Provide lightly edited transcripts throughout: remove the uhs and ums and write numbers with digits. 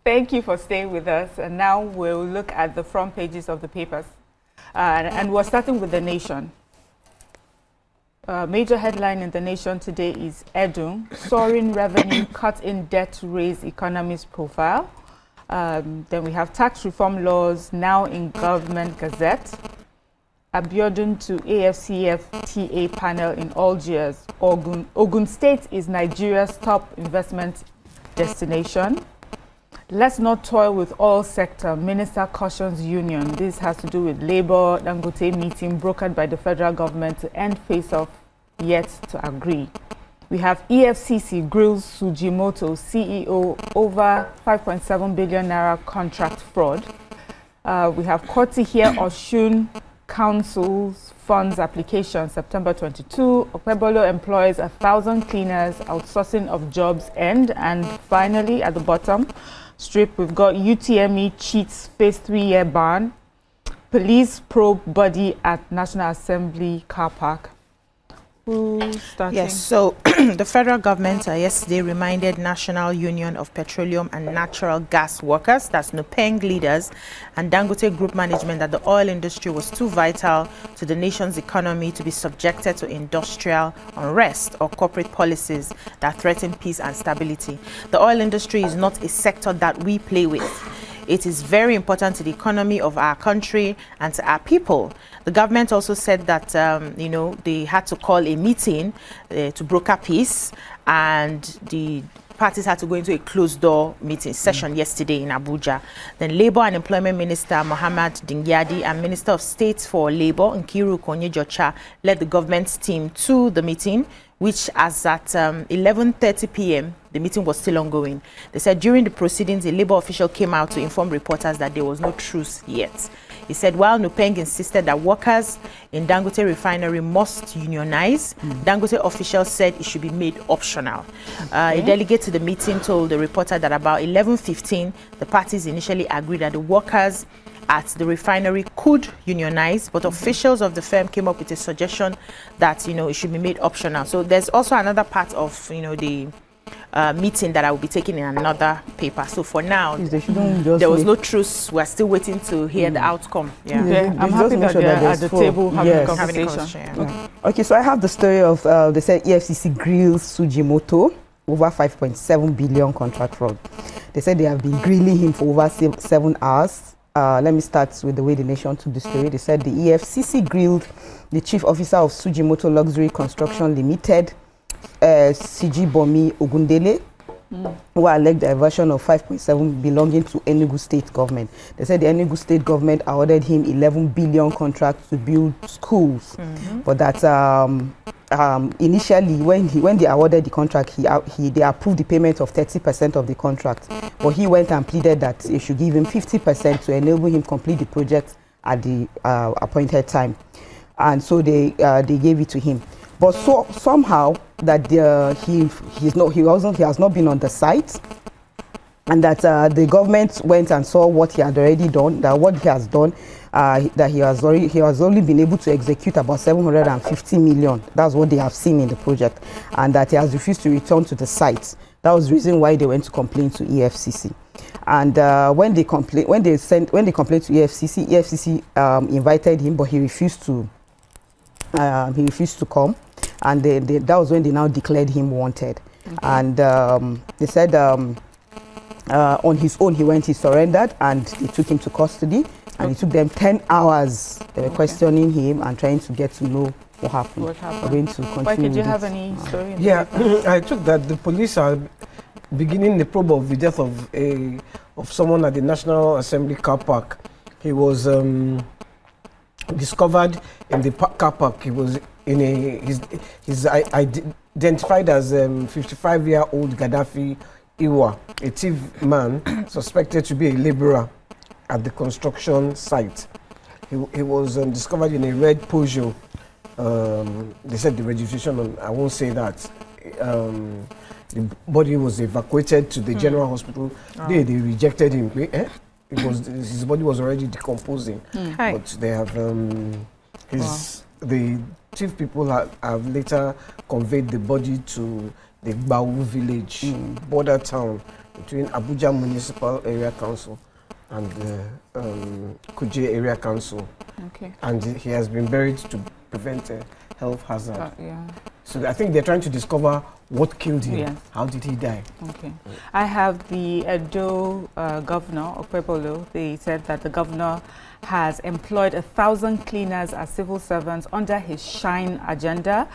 Thank you for staying with us. And now we'll look at the front pages of the papers. And we're starting with The Nation. Major headline in The Nation today is Edu, soaring revenue, cut in debt to raise economy's profile. Then we have tax reform laws now in Government Gazette. Abiodun to AFCFTA panel in Algiers. Ogun State is Nigeria's top investment destination. Let's not toil with all sector, Minister cautions union. This has to do with Labour Dangote meeting brokered by the federal government to end face-off, yet to agree. We have EFCC grills Sujimoto, CEO, over 5.7 billion naira contract fraud. We have Koti here, Oshun Council's funds application, September 22. Okpebolo employs 1,000 cleaners, outsourcing of jobs end. And finally, at the bottom strip, we've got UTME cheats face 3-year ban. Police probe body at National Assembly car park. Who's starting? Yes, so the federal government yesterday reminded National Union of Petroleum and Natural Gas Workers, that's NUPENG leaders, and Dangote Group management that the oil industry was too vital to the nation's economy to be subjected to industrial unrest or corporate policies that threaten peace and stability. The oil industry is not a sector that we play with. It is very important to the economy of our country and to our people. The government also said that, they had to call a meeting to broker peace, and the parties had to go into a closed-door meeting session yesterday in Abuja. Then Labour and Employment Minister Mohammed Dingyadi and Minister of State for Labour Nkiru Konye-Jocha led the government team to the meeting, which as at 11:30 p.m., the meeting was still ongoing. They said during the proceedings, a Labour official came out to inform reporters that there was no truce yet. He said while NUPENG insisted that workers in Dangote refinery must unionize, Dangote officials said it should be made optional. A delegate to the meeting told the reporter that about 11:15, the parties initially agreed that the workers at the refinery could unionize, but officials of the firm came up with a suggestion that, it should be made optional. So there's also another part of, the meeting that I will be taking in another paper. So for now, there was no truce. We're still waiting to hear the outcome. Yeah. Okay. I'm happy that they're at the table having a conversation. Okay, so I have the story of, they said EFCC grills Sujimoto over 5.7 billion contract fraud. They said they have been grilling him for over 7 hours. Let me start with the way the Nation took the story. They said the EFCC grilled the chief officer of Sujimoto Luxury Construction Limited, Sijibomi Ogundele, who alleged diversion of 5.7 belonging to Enugu State government. They said the Enugu State government awarded him 11 billion contracts to build schools, but that initially when they awarded the contract, they approved the payment of 30% of the contract, but he went and pleaded that they should give him 50% to enable him complete the project at the appointed time, and so they gave it to him. But somehow that he has not been on the site, and that the government went and saw what he had already done, that what he has done, that he has only been able to execute about 750 million. That's what they have seen in the project, and that he has refused to return to the site. That was the reason why they went to complain to EFCC. And when they complained to EFCC, EFCC invited him, but he refused to come, and that was when they now declared him wanted. And they said on his own he surrendered, and they took him to custody, and it took them 10 hours. They were questioning him and trying to get to know what happened. We're going to continue. Why, did you have any story? I took that the police are beginning the probe of the death of someone at the National Assembly car park. He was discovered in the car park. He was he's identified as 55-year-old Gaddafi Iwa, a thief man suspected to be a laborer at the construction site. He was discovered in a red Peugeot. They said the registration, I won't say that. The body was evacuated to the general hospital. They rejected him. His body was already decomposing. But they have the chief people have later conveyed the body to the Bawu village, border town, between Abuja Municipal Area Council and Kuje Area Council. Okay. And he has been buried to prevent a health hazard. Yeah. So I think they're trying to discover what killed him. Yes. How did he die? Okay. I have the Edo governor, Okpebolo. They said that the governor has employed 1,000 cleaners as civil servants under his Shine agenda.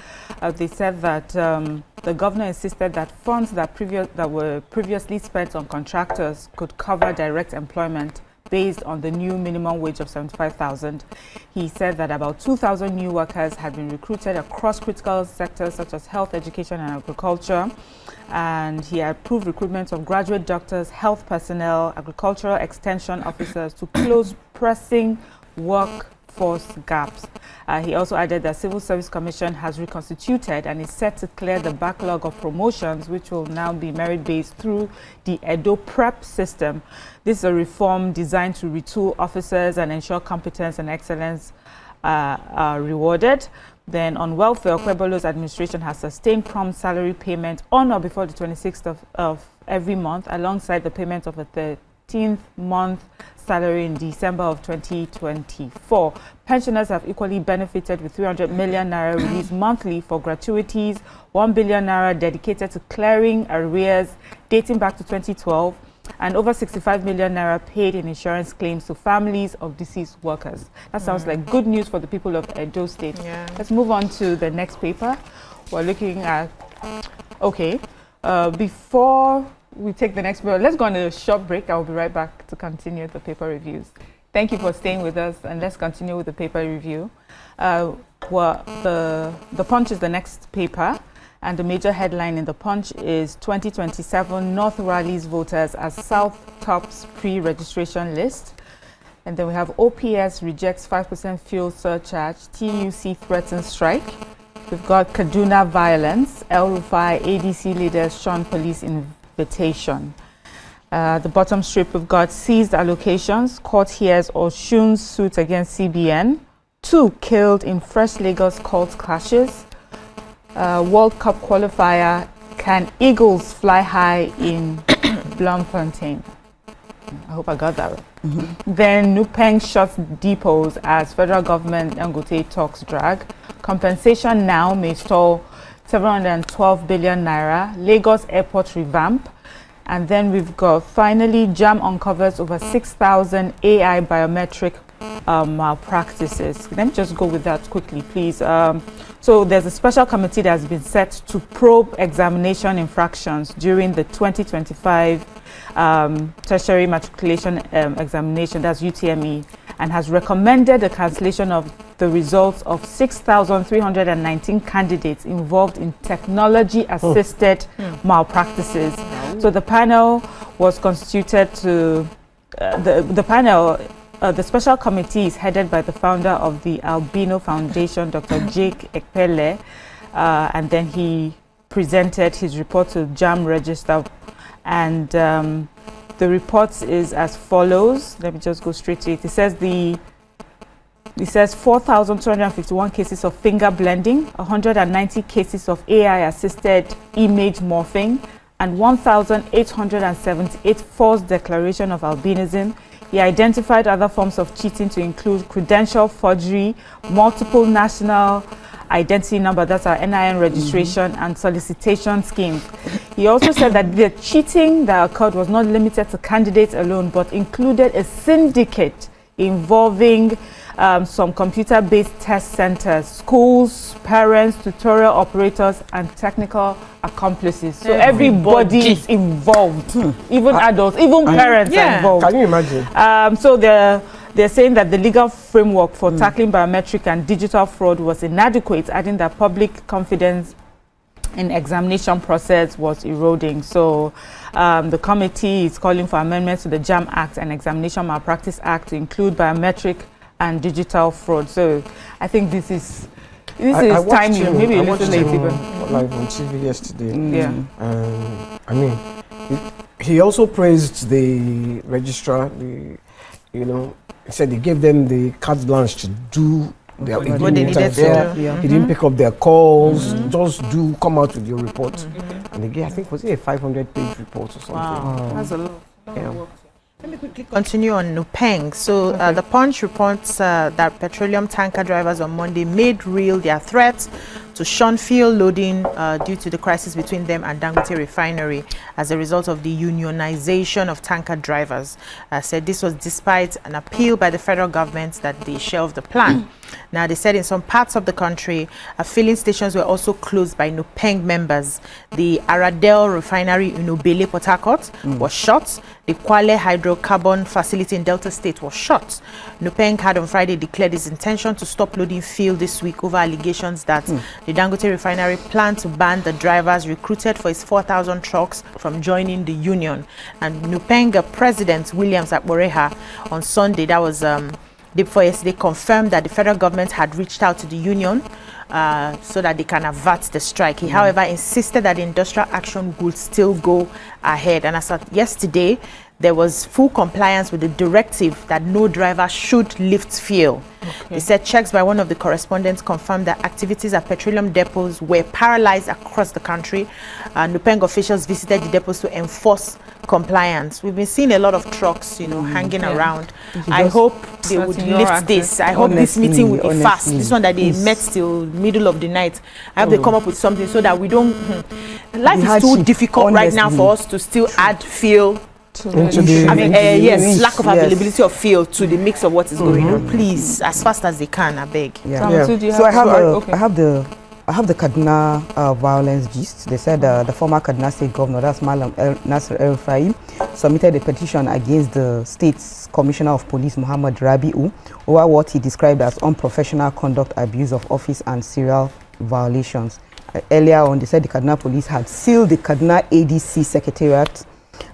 They said that the governor insisted that funds that were previously spent on contractors could cover direct employment based on the new minimum wage of 75,000. He said that about 2,000 new workers had been recruited across critical sectors such as health, education, and agriculture. And he approved recruitment of graduate doctors, health personnel, agricultural extension officers to close pressing workforce gaps. He also added that Civil Service Commission has reconstituted and is set to clear the backlog of promotions, which will now be merit-based through the Edo Prep system. This is a reform designed to retool officers and ensure competence and excellence are rewarded. Then on welfare, Okpebolo's administration has sustained prompt salary payment on or before the 26th of every month, alongside the payment of a 13th month salary in December of 2024. Pensioners have equally benefited with 300 million naira released monthly for gratuities, 1 billion naira dedicated to clearing arrears dating back to 2012, and over 65 million naira paid in insurance claims to families of deceased workers. That sounds like good news for the people of Edo State. Yeah. Let's move on to the next paper. We're looking at, before we take the next paper, let's go on a short break. I'll be right back to continue the paper reviews. Thank you for staying with us, and let's continue with the paper review. The Punch is the next paper. And the major headline in the Punch is 2027 North rallies voters as South tops pre-registration list. And then we have OPS rejects 5% fuel surcharge, TUC threatens strike. We've got Kaduna violence, El Rufai ADC leaders shun police invitation. The bottom strip, we've got seized allocations, court hears Oshun's suit against CBN, 2 killed in fresh Lagos cult clashes. World Cup qualifier, can Eagles fly high in Bloemfontein? I hope I got that right. Then Nupeng shuts depots as federal government Dangote talks drag. Compensation now may stall 712 billion naira. Lagos airport revamp. And then we've got finally JAM uncovers over 6,000 AI biometric malpractices. Let me just go with that quickly, please. So there's a special committee that has been set to probe examination infractions during the 2025 tertiary matriculation examination, that's UTME, and has recommended the cancellation of the results of 6,319 candidates involved in technology-assisted malpractices. So the panel was constituted to, the special committee is headed by the founder of the Albino Foundation, Dr. Jake Ekpele, and then he presented his report to JAM Register. And the report is as follows. Let me just go straight to it. It says 4,251 cases of finger blending, 190 cases of AI-assisted image morphing, and 1,878 false declaration of albinism. He identified other forms of cheating to include credential forgery, multiple national identity number, that's our NIN registration, and solicitation schemes. He also said that the cheating that occurred was not limited to candidates alone, but included a syndicate involving some computer-based test centers, schools, parents, tutorial operators, and technical accomplices. So everybody is involved, even adults, even parents are involved. Can you imagine? So they're saying that the legal framework for tackling biometric and digital fraud was inadequate, adding that public confidence in examination process was eroding. So the committee is calling for amendments to the JAM Act and Examination Malpractice Act to include biometric and digital fraud. So I think this is timely, maybe a little late even. Live on TV yesterday. Yeah. I mean, he also praised the registrar. He said he gave them the carte blanche to do what they needed to do. He didn't pick up their calls. Just come out with your report. And again, I think was it a 500-page report or something? Wow, That's a lot. Yeah. Let me quickly continue on Nupeng. So the Punch reports that petroleum tanker drivers on Monday made real their threats to shun fuel loading due to the crisis between them and Dangote Refinery as a result of the unionization of tanker drivers. Said this was despite an appeal by the federal government that they shelved the plan. Now, they said in some parts of the country, filling stations were also closed by Nupeng members. The Aradel Refinery in Obele, Port Harcourt was shut. The Kwale hydrocarbon facility in Delta State was shut. Nupeng had on Friday declared its intention to stop loading fuel this week over allegations that the Dangote Refinery planned to ban the drivers recruited for its 4,000 trucks from joining the union. And Nupeng President Williams Akboreha on Sunday, that was day before yesterday, confirmed that the federal government had reached out to the union so that they can avert the strike. He, however, insisted that the industrial action would still go ahead. And as of yesterday, there was full compliance with the directive that no driver should lift fuel. They said checks by one of the correspondents confirmed that activities at petroleum depots were paralyzed across the country. Nupeng officials visited the depots to enforce compliance. We've been seeing a lot of trucks, hanging around. I hope they would lift this. I hope this meeting will be fast. This one that they met till middle of the night. I hope they come up with something so that we don't. Life is too difficult right now for us to still add fuel. Lack of availability of fuel to the mix of what is going on. Please, as fast as they can, I beg. So I have the Kaduna violence gist. They said the former Kaduna State Governor, that's Malam Nasir El-Rufai, submitted a petition against the state's Commissioner of Police, Muhammad Rabi'u, over what he described as unprofessional conduct, abuse of office, and serial violations. Earlier on, they said the Kaduna Police had sealed the Kaduna ADC Secretariat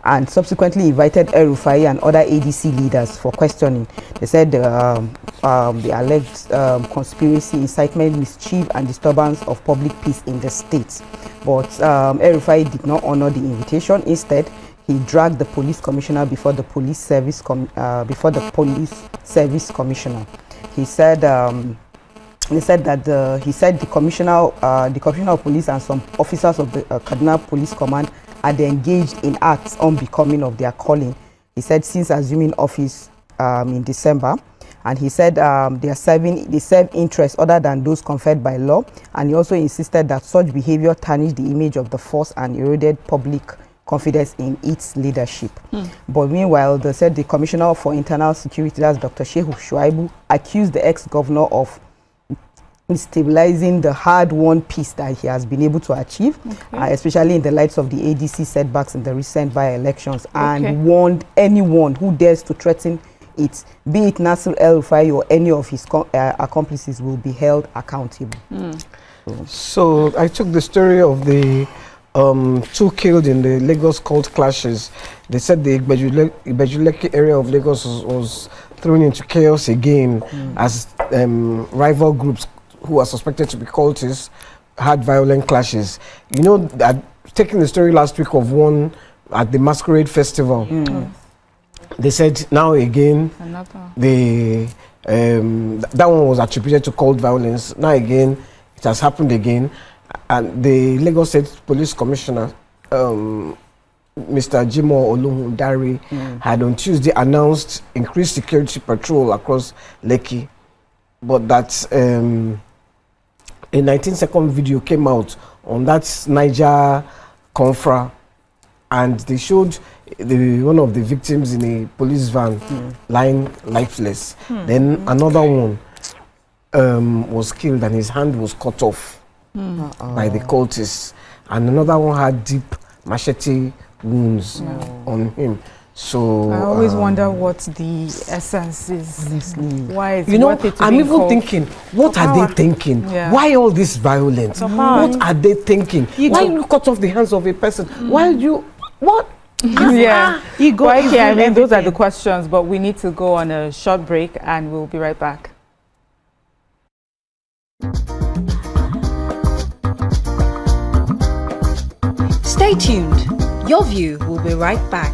and subsequently invited El-Rufai and other ADC leaders for questioning. They said the alleged conspiracy, incitement, mischief, and disturbance of public peace in the state. But El-Rufai did not honor the invitation. Instead, he dragged the police commissioner before the police service commissioner. He said the commissioner of police and some officers of the Kaduna Police Command had engaged in acts unbecoming of their calling. He said since assuming office in December, and he said they serve interests other than those conferred by law, and he also insisted that such behavior tarnished the image of the force and eroded public confidence in its leadership. But meanwhile, they said the Commissioner for Internal Security, that's Dr. Shehu Shuaibu, accused the ex-governor of stabilizing the hard-won peace that he has been able to achieve, especially in the light of the ADC setbacks in the recent by-elections, and warned anyone who dares to threaten it, be it Nasir El-Rufai or any of his accomplices, will be held accountable. So I took the story of the 2 killed in the Lagos cult clashes. They said the Ibejuleki area of Lagos was thrown into chaos again as rival groups who are suspected to be cultists had violent clashes. You know, taking the story last week of one at the Masquerade Festival, they said now again that one was attributed to cult violence. Now again, it has happened again. And the Lagos State Police Commissioner, Mr. Jimo Oluhundari, had on Tuesday announced increased security patrol across Lekki, but that a 19-second video came out on that Niger confra, and they showed one of the victims in a police van lying lifeless. Then another one was killed and his hand was cut off by the cultists, and another one had deep machete wounds on him. So I always wonder what the essence is. Honestly, why is I'm even thinking, what are they thinking? Why all this violence? What are they thinking? Why you cut off the hands of a person? Why you what? I mean, those are the questions, but we need to go on a short break and we'll be right back. Stay tuned. Your View will be right back.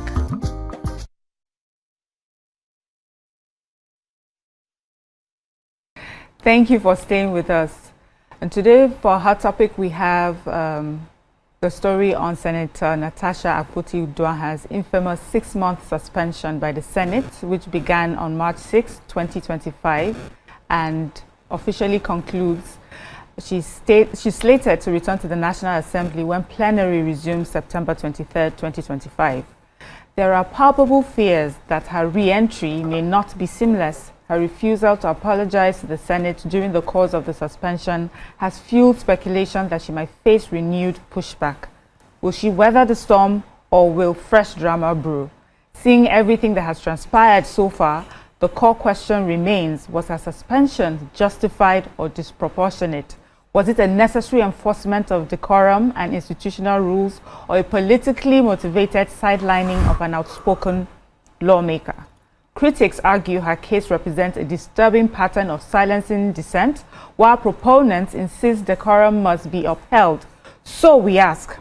Thank you for staying with us. And today, for our topic, we have the story on Senator Natasha Akpoti-Uduaghan's infamous 6-month suspension by the Senate, which began on March 6, 2025, and officially concludes. She's slated to return to the National Assembly when plenary resumes September 23, 2025. There are palpable fears that her re-entry may not be seamless. Her refusal to apologize to the Senate during the course of the suspension has fueled speculation that she might face renewed pushback. Will she weather the storm, or will fresh drama brew? Seeing everything that has transpired so far, the core question remains: was her suspension justified or disproportionate? Was it a necessary enforcement of decorum and institutional rules, or a politically motivated sidelining of an outspoken lawmaker? Critics argue her case represents a disturbing pattern of silencing dissent, while proponents insist decorum must be upheld. So we ask,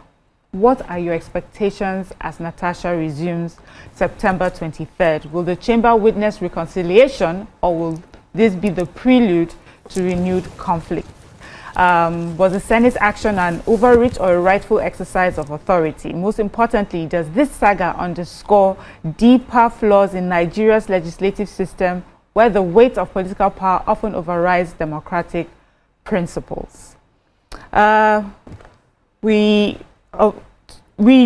what are your expectations as Natasha resumes September 23rd? Will the chamber witness reconciliation, or will this be the prelude to renewed conflict? Was the Senate's action an overreach or a rightful exercise of authority? Most importantly, does this saga underscore deeper flaws in Nigeria's legislative system, where the weight of political power often overrides democratic principles? We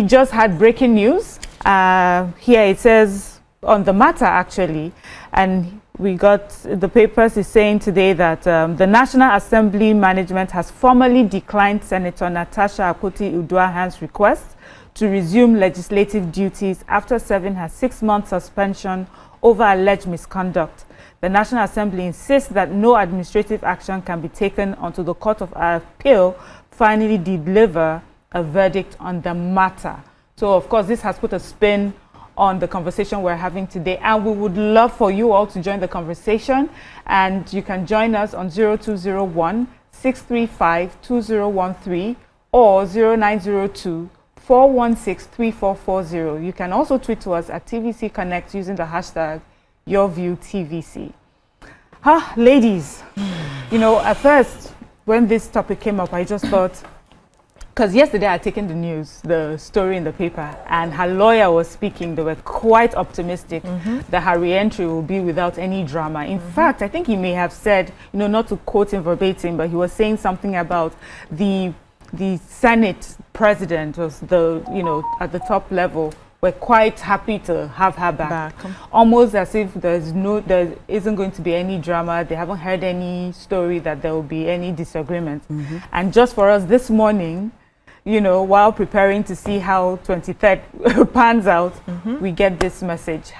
just had breaking news. Here it says on the matter, actually, and we got the papers is saying today that the National Assembly management has formally declined Senator Natasha Akpoti-Uduaghan's request to resume legislative duties after serving her 6-month suspension over alleged misconduct. The National Assembly insists that no administrative action can be taken until the Court of Appeal finally deliver a verdict on the matter. So, of course, this has put a spin on the conversation we're having today, and we would love for you all to join the conversation, and you can join us on 0201-635-2013 or 0902-416-3440. You can also tweet to us at TVC Connect using the hashtag YourViewTVC. Ladies, you know, at first when this topic came up, I just thought, because yesterday I had taken the news, the story in the paper, and her lawyer was speaking. They were quite optimistic that her re-entry will be without any drama. In fact, I think he may have said, you know, not to quote him verbatim, but he was saying something about the Senate president was at the top level, were quite happy to have her back. Almost as if there isn't going to be any drama. They haven't heard any story that there will be any disagreement. And just for us this morning, you know, while preparing to see how 23rd pans out, we get this message.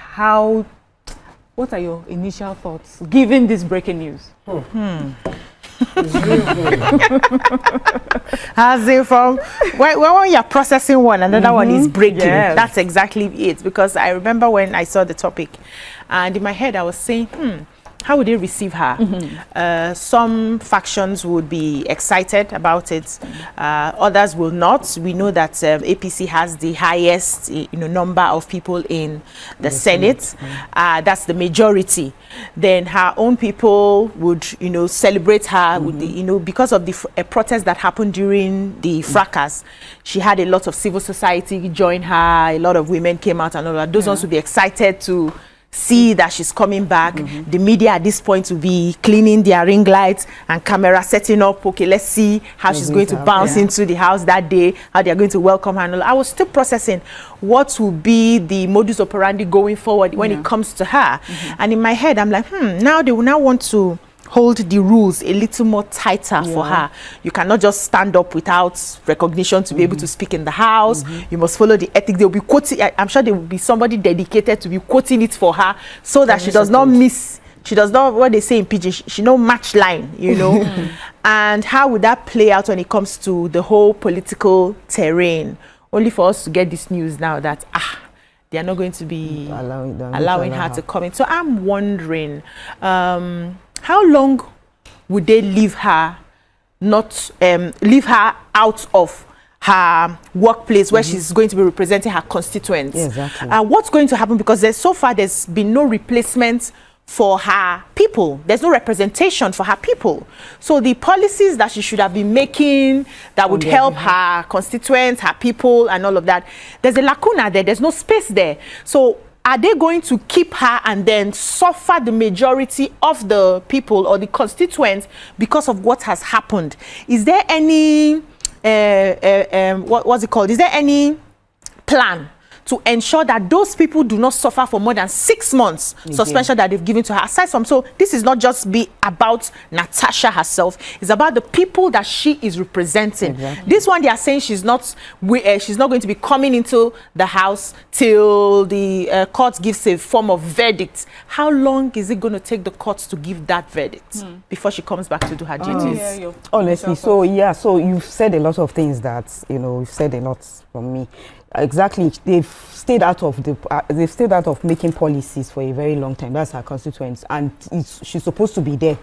What are your initial thoughts, given this breaking news? As in from when you're processing one, another one is breaking. Yes. That's exactly it. Because I remember when I saw the topic, and in my head I was saying, how would they receive her? Some factions would be excited about it, others will not. We know that APC has the highest number of people in the Senate. That's the majority. Then her own people would celebrate her with the, because of the protest that happened during the fracas. She had a lot of civil society join her, a lot of women came out and all that. Those ones would be excited to see that she's coming back. The media at this point will be cleaning their ring lights and camera setting up. Okay, let's see how she's going to bounce into the house that day, how they're going to welcome her and all. I was still processing what will be the modus operandi going forward when it comes to her. And in my head I'm like, now they will now want to hold the rules a little more tighter for her. You cannot just stand up without recognition to be able to speak in the house. You must follow the ethics. They'll be quoting. I'm sure there will be somebody dedicated to be quoting it for her, so that she does not miss. She does not, what they say in pidgin, she no match line, And how would that play out when it comes to the whole political terrain? Only for us to get this news now that they are not going to be allowing her to come in. So I'm wondering, how long would they leave her out of her workplace where she's going to be representing her constituents? Exactly. What's going to happen? Because so far there's been no replacement for her people. people. There's no representation for her people. So the policies that she should have been making that would help her constituents, her people, and all of that, there's a lacuna there. There's no space there. So are they going to keep her and then suffer the majority of the people or the constituents because of what has happened? Is there any, what's it called? Is there any plan to ensure that those people do not suffer for more than 6 months suspension that they've given to her? Aside from, so this is not just be about Natasha herself, it's about the people that she is representing. This one, they are saying she's not going to be coming into the house till the court gives a form of verdict. How long is it going to take the courts to give that verdict before she comes back to do her duties? Honestly, so you've said a lot of things that, you've said a lot from me. Exactly, they've stayed out of making policies for a very long time. That's her constituents, and she's supposed to be there.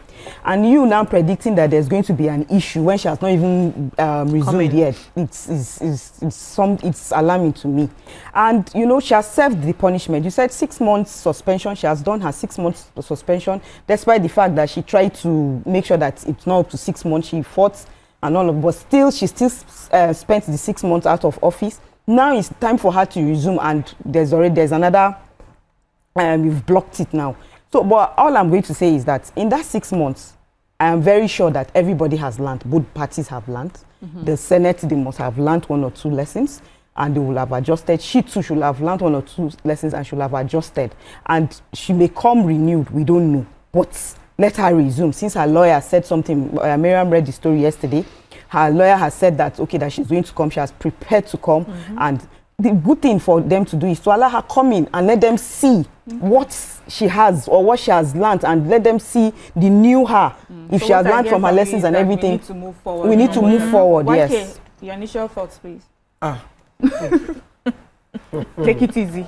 And you now predicting that there's going to be an issue when she has not even resumed yet. It's alarming to me. And she has served the punishment. You said 6 months suspension. She has done her 6 months suspension, despite the fact that she tried to make sure that it's not up to 6 months. She fought and all of, but she still spent the 6 months out of office. Now it's time for her to resume, and there's another, we've blocked it now. So, but all I'm going to say is that in that 6 months, I am very sure that everybody has learned, both parties have learned. The Senate, they must have learned 1 or 2 lessons, and they will have adjusted. She too should have learned 1 or 2 lessons and should have adjusted. And she may come renewed, we don't know. But let her resume. Since her lawyer said something, Miriam read the story yesterday, her lawyer has said that, that she's going to come, she has prepared to come, and the good thing for them to do is to allow her come in and let them see what she has or what she has learned, and let them see the new her. If so she has learned from her lessons and everything, we need to move forward. We need to move forward, yes. Your initial thoughts, please. Take it easy.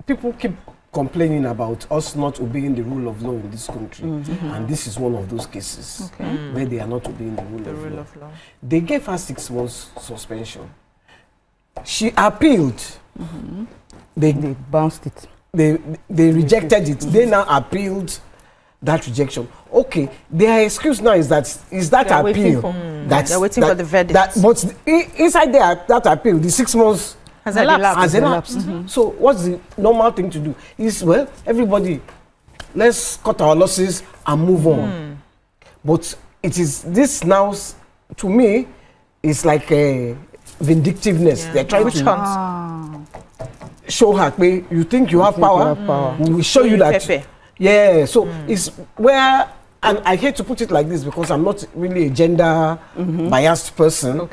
People keep complaining about us not obeying the rule of law in this country, and this is one of those cases where they are not obeying the rule of law. They gave her 6 months suspension. She appealed. They bounced it. They rejected it. They now appealed that rejection. Okay, their excuse now is that appeal. They're waiting for the verdict. But inside that appeal, the 6 months has elapsed. So what's the normal thing to do? Is, everybody, let's cut our losses and move on. But it is this now, to me, it's like a vindictiveness. They're trying to show her, you think you have power? We will show you that. Yeah, so it's where, and I hate to put it like this because I'm not really a gender biased person.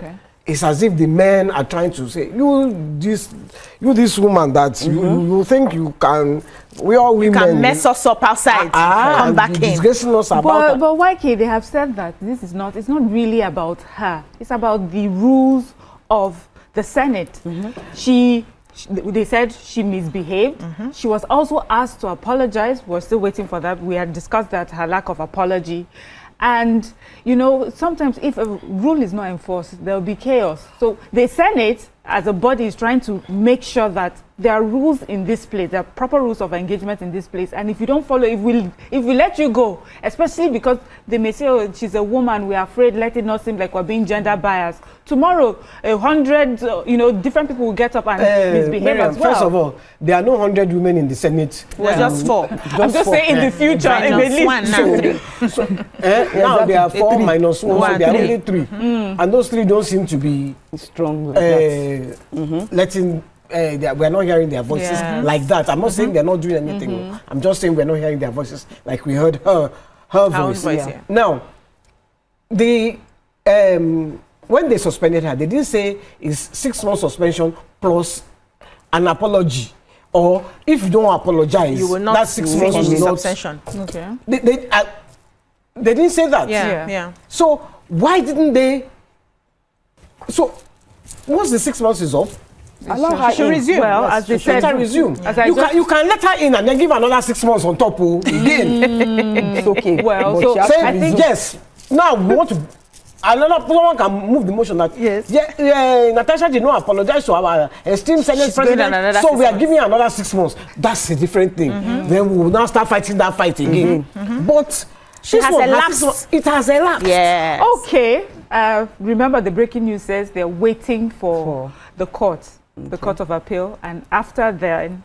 It's as if the men are trying to say, you this woman that you think you can, we all women. You can mess us up outside, come back in. Disgracing us about but YK, they have said that it's not really about her. It's about the rules of the Senate. They said she misbehaved. She was also asked to apologize. We're still waiting for that. We had discussed that, her lack of apology. And, sometimes if a rule is not enforced, there will be chaos. So the Senate, as a body, is trying to make sure that there are rules in this place, there are proper rules of engagement in this place. And if you don't follow, if we let you go, especially because they may say, oh, she's a woman, we're afraid, let it not seem like we're being gender biased. Tomorrow, 100, different people will get up and misbehave Miriam, as well. First of all, there are no 100 women in the Senate. Just 4. I'm just saying in the future, now there are 4 minus 1, so there are only 3. And those 3 don't seem to be strong. Letting we're not hearing their voices like that. I'm not saying they're not doing anything. I'm just saying we're not hearing their voices like we heard her voice. Now, when they suspended her, they didn't say it's 6 months suspension plus an apology, or if you don't apologize, you will not that 6 months will not. Suspension. Okay. They didn't say that. Yeah. So why didn't they? So once the 6 months is up, allow her to resume. Well, as they said, let her resume. You can let her in and then give another 6 months on top again. It's okay. Well, but so I think yes. Now we want to another someone can move the motion that Natasha did not apologize to our esteemed Senate president, so we are giving her another 6 months. That's a different thing. Then we will now start fighting that fight again. But it has elapsed. It has elapsed. Yes. Okay. Remember, the breaking news says they're waiting for the court, the Court of Appeal, and after then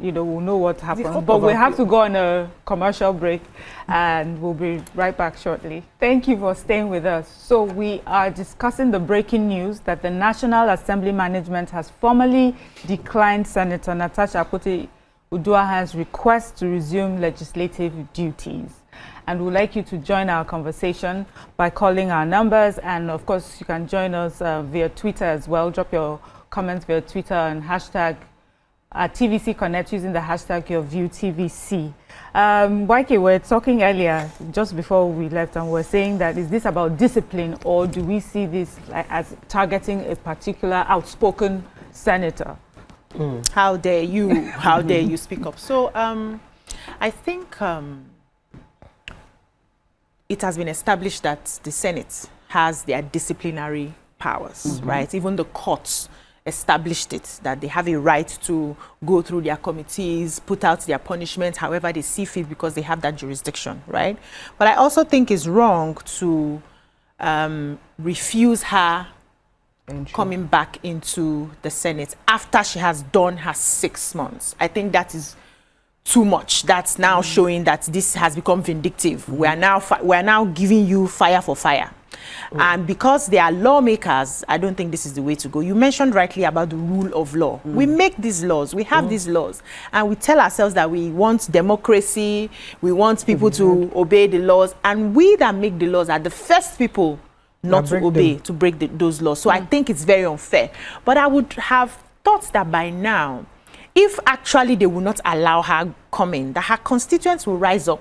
we'll know what happens. But we have to go on a commercial break, and we'll be right back shortly. Thank you for staying with us. So we are discussing the breaking news that the National Assembly management has formally declined Senator Natasha Akpoti-Uduaghan's request to resume legislative duties. And we'd like you to join our conversation by calling our numbers. And of course, you can join us via Twitter as well. Drop your comments via Twitter and hashtag TVC Connect using the hashtag YourViewTVC. YK, we're talking earlier, just before we left, and we're saying that is this about discipline, or do we see this as targeting a particular outspoken senator? How dare you? How dare you speak up? So I think it has been established that the Senate has their disciplinary powers, right? Even the courts established it, that they have a right to go through their committees, put out their punishments however they see fit, because they have that jurisdiction, right? But I also think it's wrong to refuse her coming back into the Senate after she has done her 6 months. I think that is too much. That's now showing that this has become vindictive. We are now giving you fire for fire. And because they are lawmakers, I don't think this is the way to go. You mentioned rightly about the rule of law. We make these laws, we have these laws, and we tell ourselves that we want democracy, we want people to obey the laws, and we that make the laws are the first people not to obey, to break those laws. So I think it's very unfair. But I would have thought that by now, if actually they will not allow her come in, that her constituents will rise up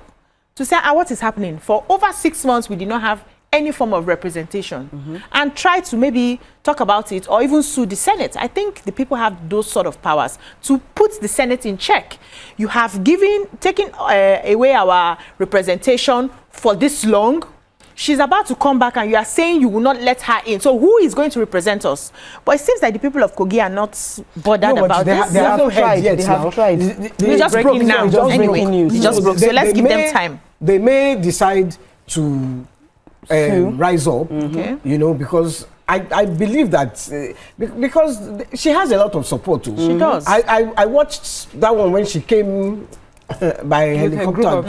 to say, what is happening? For over 6 months, we did not have any form of representation, and try to maybe talk about it or even sue the Senate. I think the people have those sort of powers to put the Senate in check. You have taken away our representation for this long. She's about to come back and you are saying you will not let her in. So who is going to represent us? But it seems like the people of Kogi are not bothered about this. They have tried. They have tried. They just broke now. Anyway, they just broke. So let's give them time. They may decide to rise up, you know, because I believe that because she has a lot of support too. She does. I watched that one when she came by helicopter.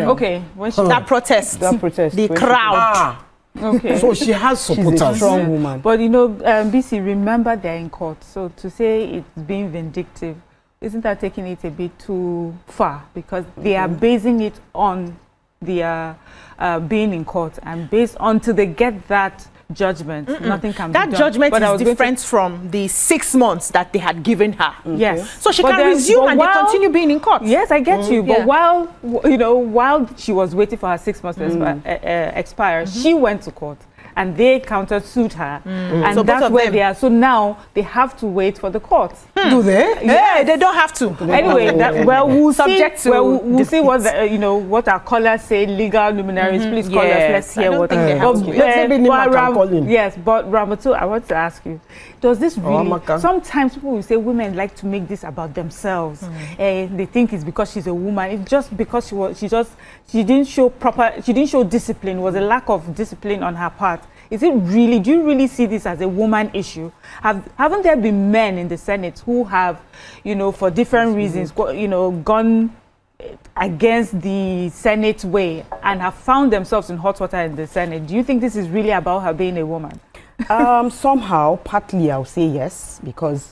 Okay, when she that protest, the crowd. Okay. So she has supporters. She's a strong woman. But you know, BC, remember they're in court. So to say it's being vindictive, isn't that taking it a bit too far? Because they are basing it on their being in court, and based on till they get that judgment, nothing can be done. That judgment is different from the 6 months that they had given her. Yes. So she can resume and they continue being in court. Yes, I get you. But while she was waiting for her 6 months to expire, she went to court. And they countersued her. And so that's where they are. So now they have to wait for the court. Do they? Yeah, they don't have to. Anyway, we'll subject see, to we'll see what what our callers say, legal luminaries. Please call us. Let's hear what they have to. Yes, but Ramatu, I want to ask you, does this really, sometimes people will say women like to make this about themselves. They think it's because she's a woman. It's just because she didn't show discipline. It was a lack of discipline on her part. Is it really, do you really see this as a woman issue? Haven't there been men in the Senate who have, for different reasons, gone against the Senate way and have found themselves in hot water in the Senate? Do you think this is really about her being a woman? Somehow, partly I'll say yes, because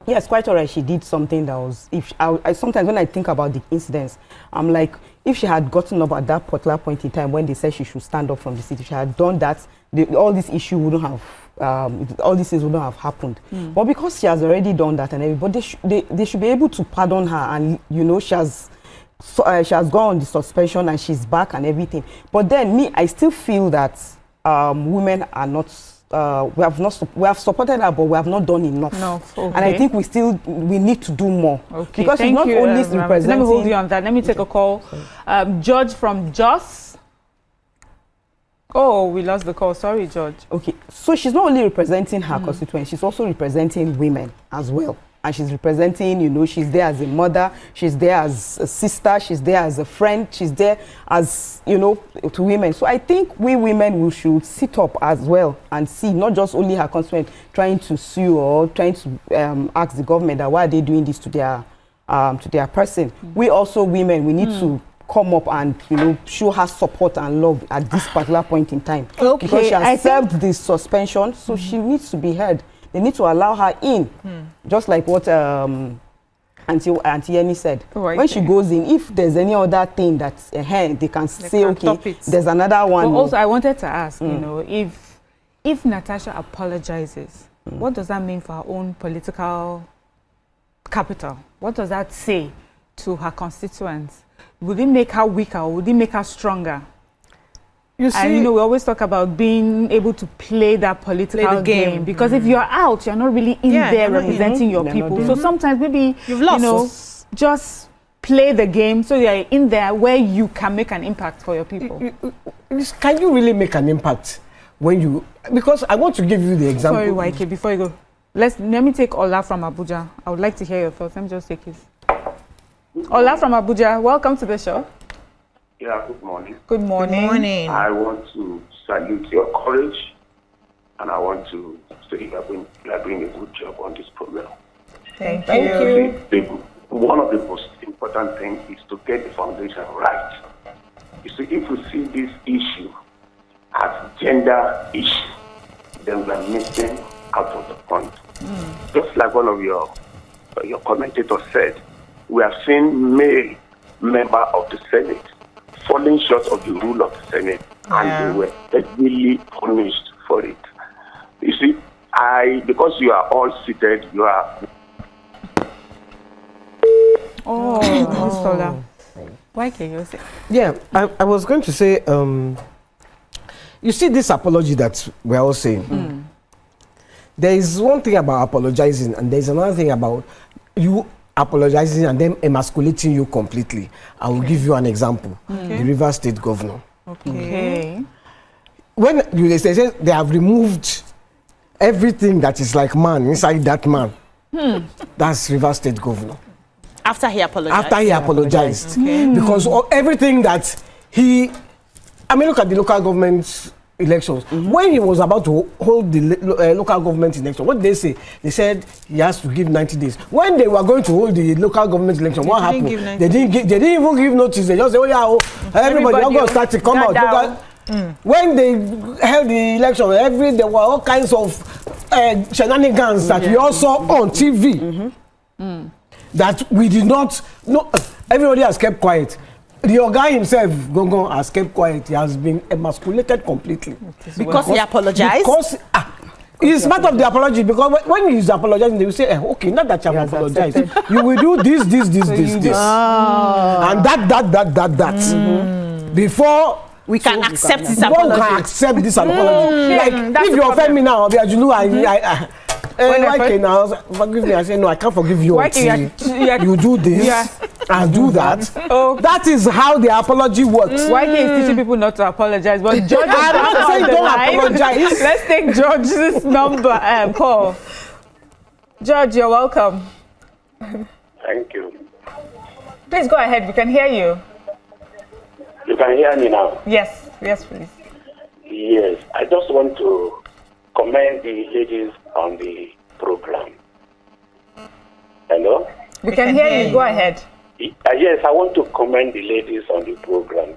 yes, quite alright, she did something that was, sometimes when I think about the incidents, I'm like, if she had gotten up at that particular point in time when they said she should stand up from the seat, if she had done that, all this issue wouldn't have, all these things wouldn't have happened. But because she has already done that, and everybody, they should be able to pardon her, and she has gone on the suspension and she's back and everything. But then I still feel that women are not. We have supported her, but we have not done enough. And I think we need to do more. Okay. Because she's not only representing. Let me hold you on that. Let me take a call. George from Jos. Oh, we lost the call. Sorry, George. Okay, so she's not only representing her constituents, she's also representing women as well. And she's representing, you know, she's there as a mother, she's there as a sister, she's there as a friend, she's there as, you know, to women. So I think we women, we should sit up as well and see, not just only her constituents trying to sue or trying to ask the government that why are they doing this to their person. We also women, we need to come up and, you know, show her support and love at this particular point in time. Okay, because she has served the suspension, so she needs to be heard. They need to allow her in, just like what Auntie Yenny said. When she goes in, if there's any other thing that they can say, okay, there's another one. But also, I wanted to ask, you know, if Natasha apologizes, what does that mean for her own political capital? What does that say to her constituents? Would it make her weaker or would it make her stronger? You see, and you know, we always talk about being able to play that political game. Because if you're out, you're not really in there representing your people. So sometimes maybe, you've lost. You know, just play the game so you're in there where you can make an impact for your people. Can you really make an impact when you... Because I want to give you the example. Sorry, YK, before you go. Let me take Ola from Abuja. I would like to hear your thoughts. Let me just take his. Ola from Abuja, welcome to the show. Yeah, good morning. Good morning. Good morning. I want to salute your courage, and I want to say you are doing a good job on this program. Thank you. One of the most important things is to get the foundation right. You see, if we see this issue as gender issue, then we are missing out of the point. Just like one of your commentators said, we have seen male member of the Senate falling short of the rule of the Senate, and they were heavily punished for it. You see, because you are all seated, you are... Why can you say? Yeah, I was going to say, you see this apology that we're all saying. There is one thing about apologizing, and there's another thing about you apologizing and then emasculating you completely. I will give you an example. The River State governor. When they say they have removed everything that is like man inside that man, that's River State governor. After he apologized. After he apologized. Because everything that look at the local government elections. When he was about to hold the local government election, what did they say? They said he has to give 90 days. When they were going to hold the local government election, what happened? They didn't even give notice. They just say, everybody going to start to come out. When they held the election, there were all kinds of shenanigans that we all saw on TV that we did not know. Everybody has kept quiet. The guy himself, Gongo, has kept quiet. He has been emasculated completely. Because he apologized? Because it's part of the apology. Because when he's apologizing, they will say, okay, not that you have apologized. You will do this. And that. Before we can accept this apology. We can accept this apology. Like, if you offend me now, forgive me. I say, no, I can't forgive you until you do this and do that. That is how the apology works. YK is teaching people not to apologize, but George I'm not saying don't apologize. Let's take George's number call. George, you're welcome. Thank you. Please go ahead. We can hear you. You can hear me now? Yes, please. Yes, I just want to commend the ladies on the program. Hello? We can hear you. Go ahead. Yes, I want to commend the ladies on the program.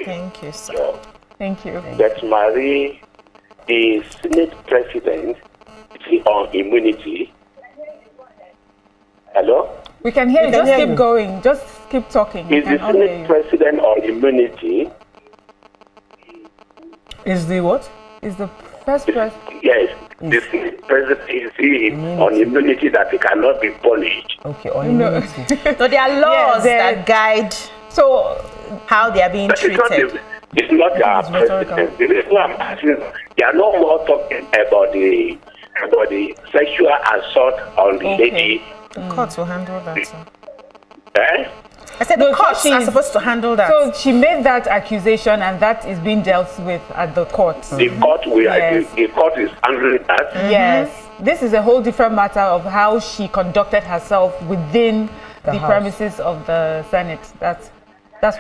Thank you, sir. Thank you. That Marie, the Senate President, on immunity. Hello? We can hear you. Just keep going. Just keep talking. Is the Senate President on immunity? Is the what? Is the first president? Yes. The Senate President is on immunity that he cannot be punished. Okay, on immunity. So there are laws that guide how they are being treated. It's not our president. The reason I'm asking, they are no more talking about the sexual assault on the lady. The court will handle that, sir. I said the courts are supposed to handle that. So she made that accusation, and that is being dealt with at the court. The court the court is handling that. Yes. This is a whole different matter of how she conducted herself within the premises of the Senate. That's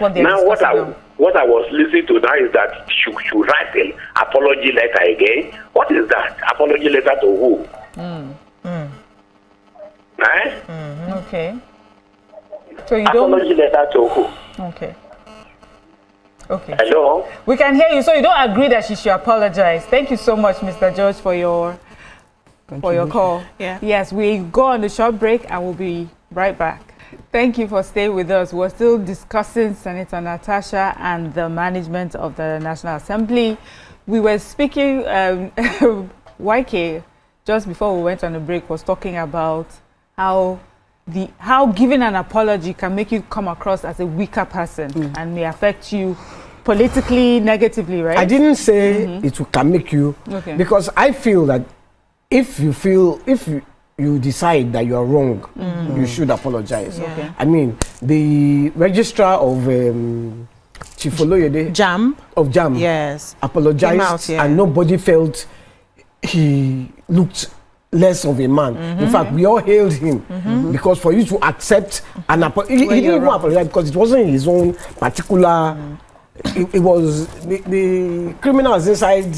what they're now discussing now. What I was listening to now is that she should write an apology letter again. What is that? Apology letter to who? Okay. So you apology letter to who? Okay. Okay. Hello? We can hear you. So you don't agree that she should apologize. Thank you so much, Mr. George, for your call. Yeah. Yes, we go on a short break and we'll be right back. Thank you for staying with us. We're still discussing Senator Natasha and the management of the National Assembly. We were speaking, YK, just before we went on the break, was talking about how giving an apology can make you come across as a weaker person and may affect you politically negatively, right? I didn't say it can make you, because I feel that if you decide that you are wrong, you should apologize. Okay. I mean, the registrar of Chief Oloyede Jam, yes, apologized, and nobody felt he looked less of a man. In fact, we all hailed him because for you to accept an apology, he didn't even apologize because it wasn't his own particular. It was the criminals inside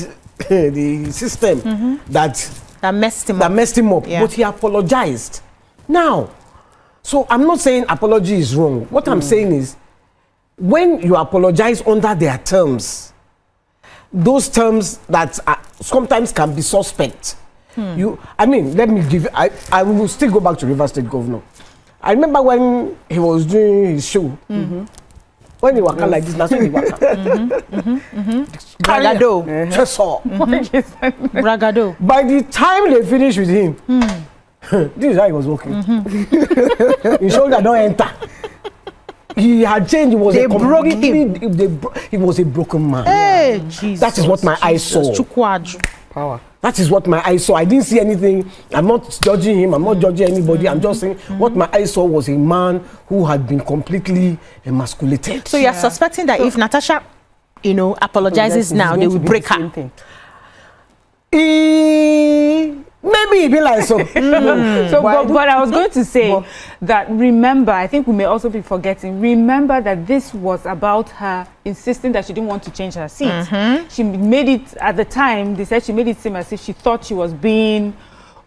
the system that messed him up. But he apologized. Now, so I'm not saying apology is wrong. What I'm saying is, when you apologize under their terms, those terms that sometimes can be suspect. I mean, let me give. I will still go back to River State Governor. I remember when he was doing his show. When he was like this, that's when he was. Bragado. Bragado. By the time they finished with him, this is how he was walking. His shoulder don't enter. He had changed. He was a broken man. Hey, Jesus. That is what my eyes saw. Power. That is what my eyes saw. I didn't see anything. I'm not judging him. I'm not judging anybody. I'm just saying what my eyes saw was a man who had been completely emasculated. So you're suspecting that if Natasha, apologizes now, they will break her. Maybe it be like so. But I was going to say that remember, I think we may also be forgetting, remember that this was about her insisting that she didn't want to change her seat. She made it, at the time, they said she made it seem as if she thought she was being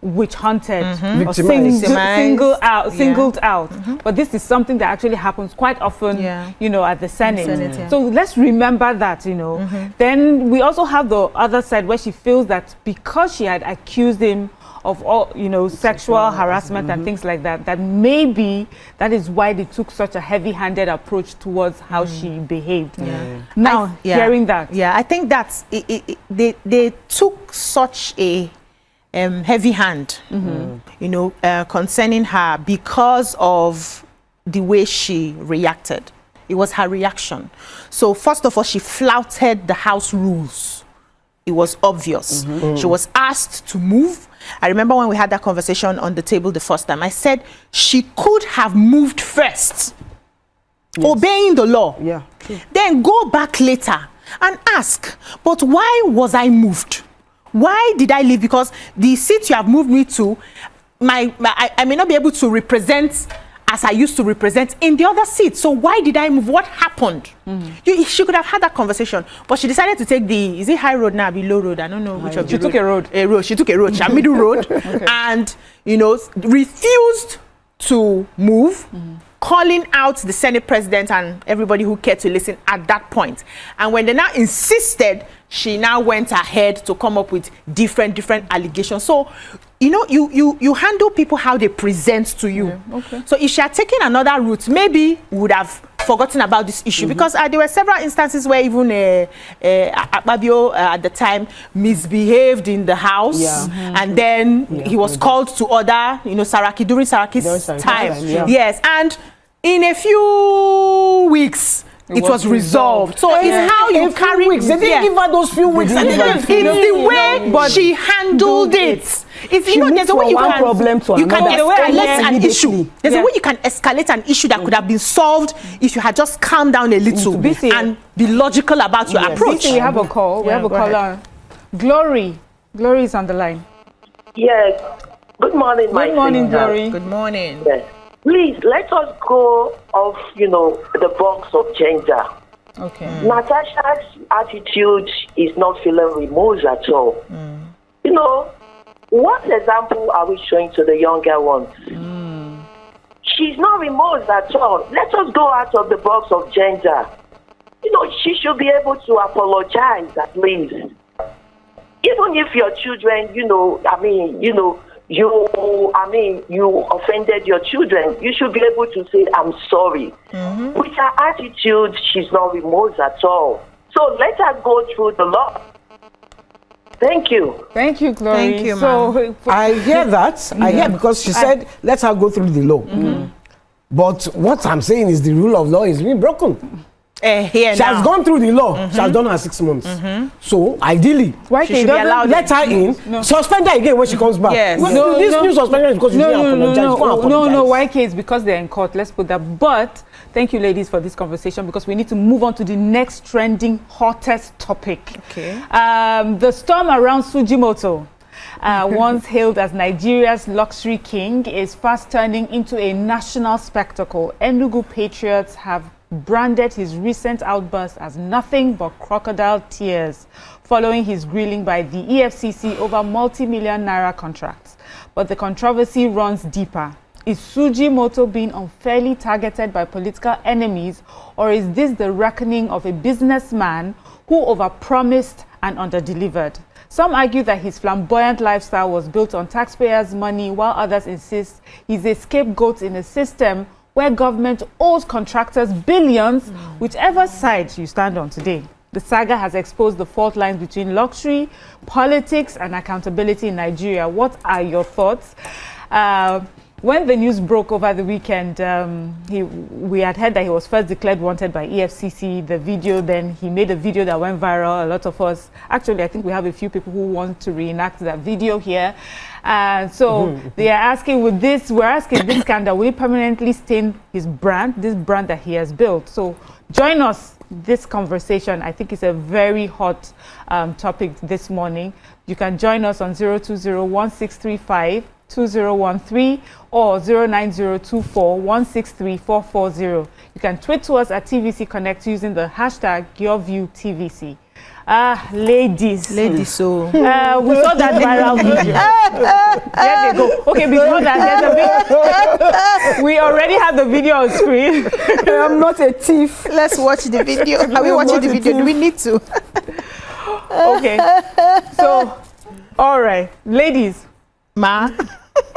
witch hunted or singled out. But this is something that actually happens quite often, at the Senate. So let's remember that, Then we also have the other side where she feels that because she had accused him of all, sexual harassment and things like that, that maybe that is why they took such a heavy-handed approach towards how she behaved. Now, hearing that. I think that's, they took such a heavy hand, concerning her because of the way she reacted. It was her reaction. So first of all, she flouted the House rules. It was obvious. She was asked to move. I remember when we had that conversation on the table the first time, I said she could have moved first, obeying the law. Then go back later and ask, but why was I moved? Why did I leave? Because the seat you have moved me to, I may not be able to represent as I used to represent in the other seat. So why did I move? What happened? She could have had that conversation, but she decided to take is it high road now, below road? I don't know which of She took a road. She took a road, a middle road, and, refused to move, calling out the Senate president and everybody who cared to listen at that point. And when they now insisted, she now went ahead to come up with different allegations. So, you handle people how they present to you. So if she had taken another route, maybe we would have forgotten about this issue, because there were several instances where even Akpabio at the time misbehaved in the house, and then he was called to order, Saraki during Saraki's time. Yes, and in a few weeks, it was resolved. So it's how you carry. They didn't give her those few weeks. It's the way she handled it. It's, she you know, moves there's a way from you one can problem to you can another escalate an issue. immediately. There's a way you can escalate an issue that could have been solved if you had just calmed down a little BC. and be logical about your approach. BC, we have a call. We have a go ahead. caller. Glory. Glory is on the line. Yes. Good morning, my Good morning, sister. Glory. Good morning. Yes. Please, let us go off, the box of gender. Okay. Natasha's attitude is not feeling remorse at all. What example are we showing to the younger ones? She's not remorse at all. Let us go out of the box of gender. She should be able to apologize at least. Even if your children, you offended your children, you should be able to say, I'm sorry. With her attitude, she's not remorse at all. So let her go through the law. Thank you. Thank you, Glory. Thank you, so, I hear that. I hear because she said, let her go through the law. But what I'm saying is the rule of law is being broken. She has gone through the law. She has done her 6 months. So ideally, why she can should be allowed let her in. Suspend her again when she comes back. Yes. Well, this new suspension is because you didn't apologize. You can't apologize. No, YK is because they're in court. Let's put that. But thank you, ladies, for this conversation because we need to move on to the next trending, hottest topic. Okay. The storm around Sujimoto, once hailed as Nigeria's luxury king, is fast turning into a national spectacle. Enugu patriots have branded his recent outburst as nothing but crocodile tears following his grilling by the EFCC over multi-million naira contracts. But the controversy runs deeper. Is Sujimoto being unfairly targeted by political enemies, or is this the reckoning of a businessman who overpromised and underdelivered? Some argue that his flamboyant lifestyle was built on taxpayers' money, while others insist he's a scapegoat in a system where government owes contractors billions, whichever side you stand on today. The saga has exposed the fault lines between luxury, politics, and accountability in Nigeria. What are your thoughts? When the news broke over the weekend, we had heard that he was first declared wanted by EFCC. The video, then he made a video that went viral. A lot of us, actually, I think we have a few people who want to reenact that video here. So they are asking, we're asking this scandal, will it permanently stain his brand, this brand that he has built? So join us this conversation. I think it's a very hot topic this morning. You can join us on 020-1635 2013 or 09024163440. You can tweet to us at TVC Connect using the hashtag YourViewTVC. Ladies, so we saw that viral video. There they go. Okay, before that, there's a video. We already have the video on screen. I'm not a thief. Let's watch the video. Are we watching the video? Do we need to? Okay. So, all right, ladies. Ma,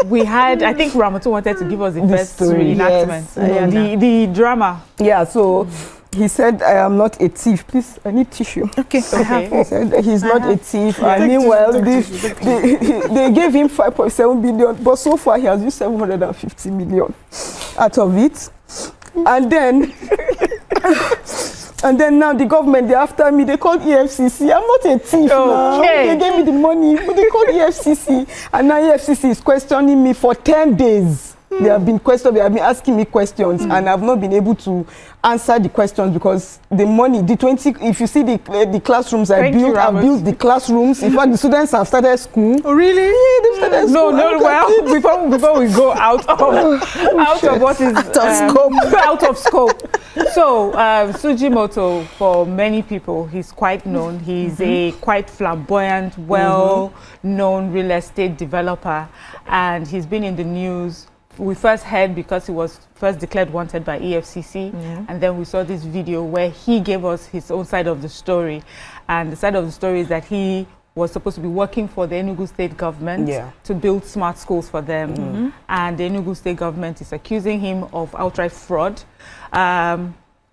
we had, I think Ramatu wanted to give us the first story. reenactment. Yes, the drama. Yeah, so he said, I am not a thief. Please, I need tissue. okay. He said he's not a thief. And meanwhile, they gave him 5.7 billion, but so far he has used 750 million out of it. And then now the government, they're after me. They called EFCC. I'm not a thief now. They gave me the money, but they called EFCC. And now EFCC is questioning me for 10 days. They have been asking me questions, and I've not been able to answer the questions because the money, if you see the classrooms I've built the classrooms. In fact, the students have started school. Oh, really? Yeah, they've started school. Before we go out of what is out of scope. So Sujimoto, for many people, he's quite known. He's a quite flamboyant, well-known real estate developer, and he's been in the news. We first heard because he was first declared wanted by EFCC, and then we saw this video where he gave us his own side of the story. And the side of the story is that he was supposed to be working for the Enugu state government to build smart schools for them. And the Enugu state government is accusing him of outright fraud.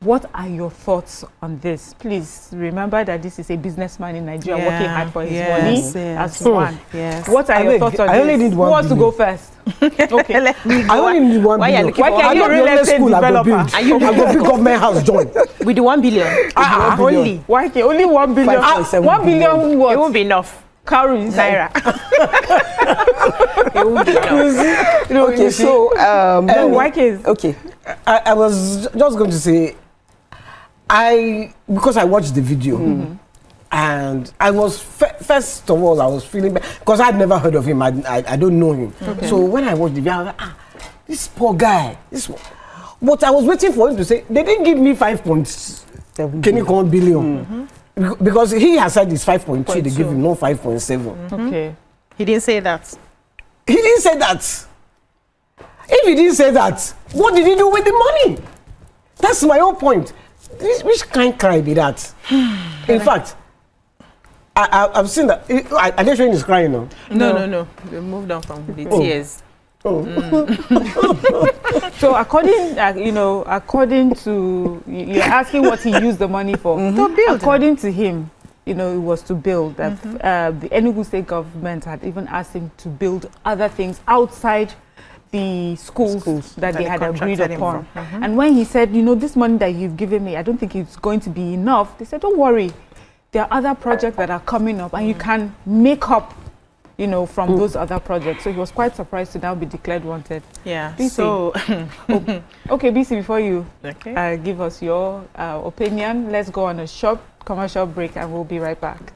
What are your thoughts on this? Please remember that this is a businessman in Nigeria working hard for his money. That's one. Yes. What are your thoughts on I only this? need one Who wants to go first? Okay. I only need 1 billion. Why can't you real estate developer? I go big government house join. With the 1 billion. Only. Why can't only 1 billion? 5.7 1 billion what? It won't be enough. cowries. Naira. Okay, so Why case? okay. I was just going to say, because I watched the video, and I was first of all I was feeling bad because I'd never heard of him. I don't know him. Okay. So when I watched the video, I was like, this poor guy. But I was waiting for him to say they didn't give me 5.7 billion because he has said it's 5.2. They give him no 5.7. Okay. He didn't say that. He didn't say that. If he didn't say that, what did he do with the money? That's my whole point. Which kind of cry be that? In fact, I've seen that. Adesha is crying now. No. We moved on from the tears. So according to you're asking what he used the money for. To build. According to him, it was to build. The Enugu State government had even asked him to build other things outside the schools that they had agreed upon. And when he said, this money that you've given me, I don't think it's going to be enough, they said, don't worry, there are other projects that are coming up and you can make up from those other projects. So he was quite surprised to now be declared wanted. Yeah. BC. So okay, BC, before you okay. Give us your opinion, let's go on a short commercial break and we'll be right back.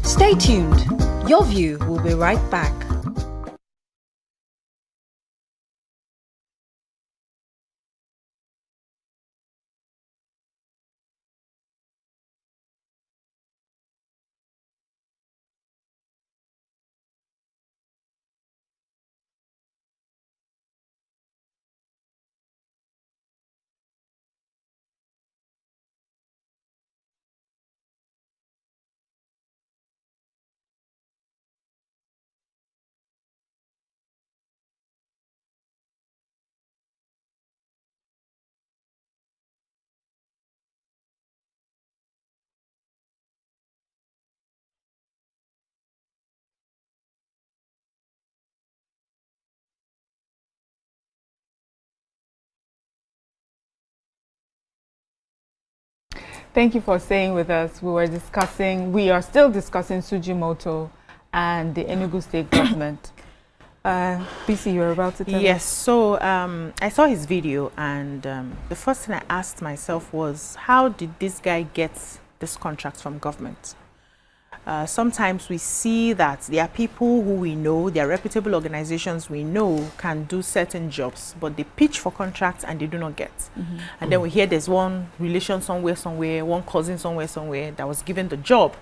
Stay tuned. Your View will be right back. Thank you for staying with us. We are still discussing Sujimoto and the Enugu State government. BC, you were about to tell us? Yes, so I saw his video and the first thing I asked myself was, how did this guy get this contract from government? Sometimes we see that there are people who we know, there are reputable organizations we know can do certain jobs, but they pitch for contracts and they do not get. And then we hear there's one relation somewhere, one cousin somewhere that was given the job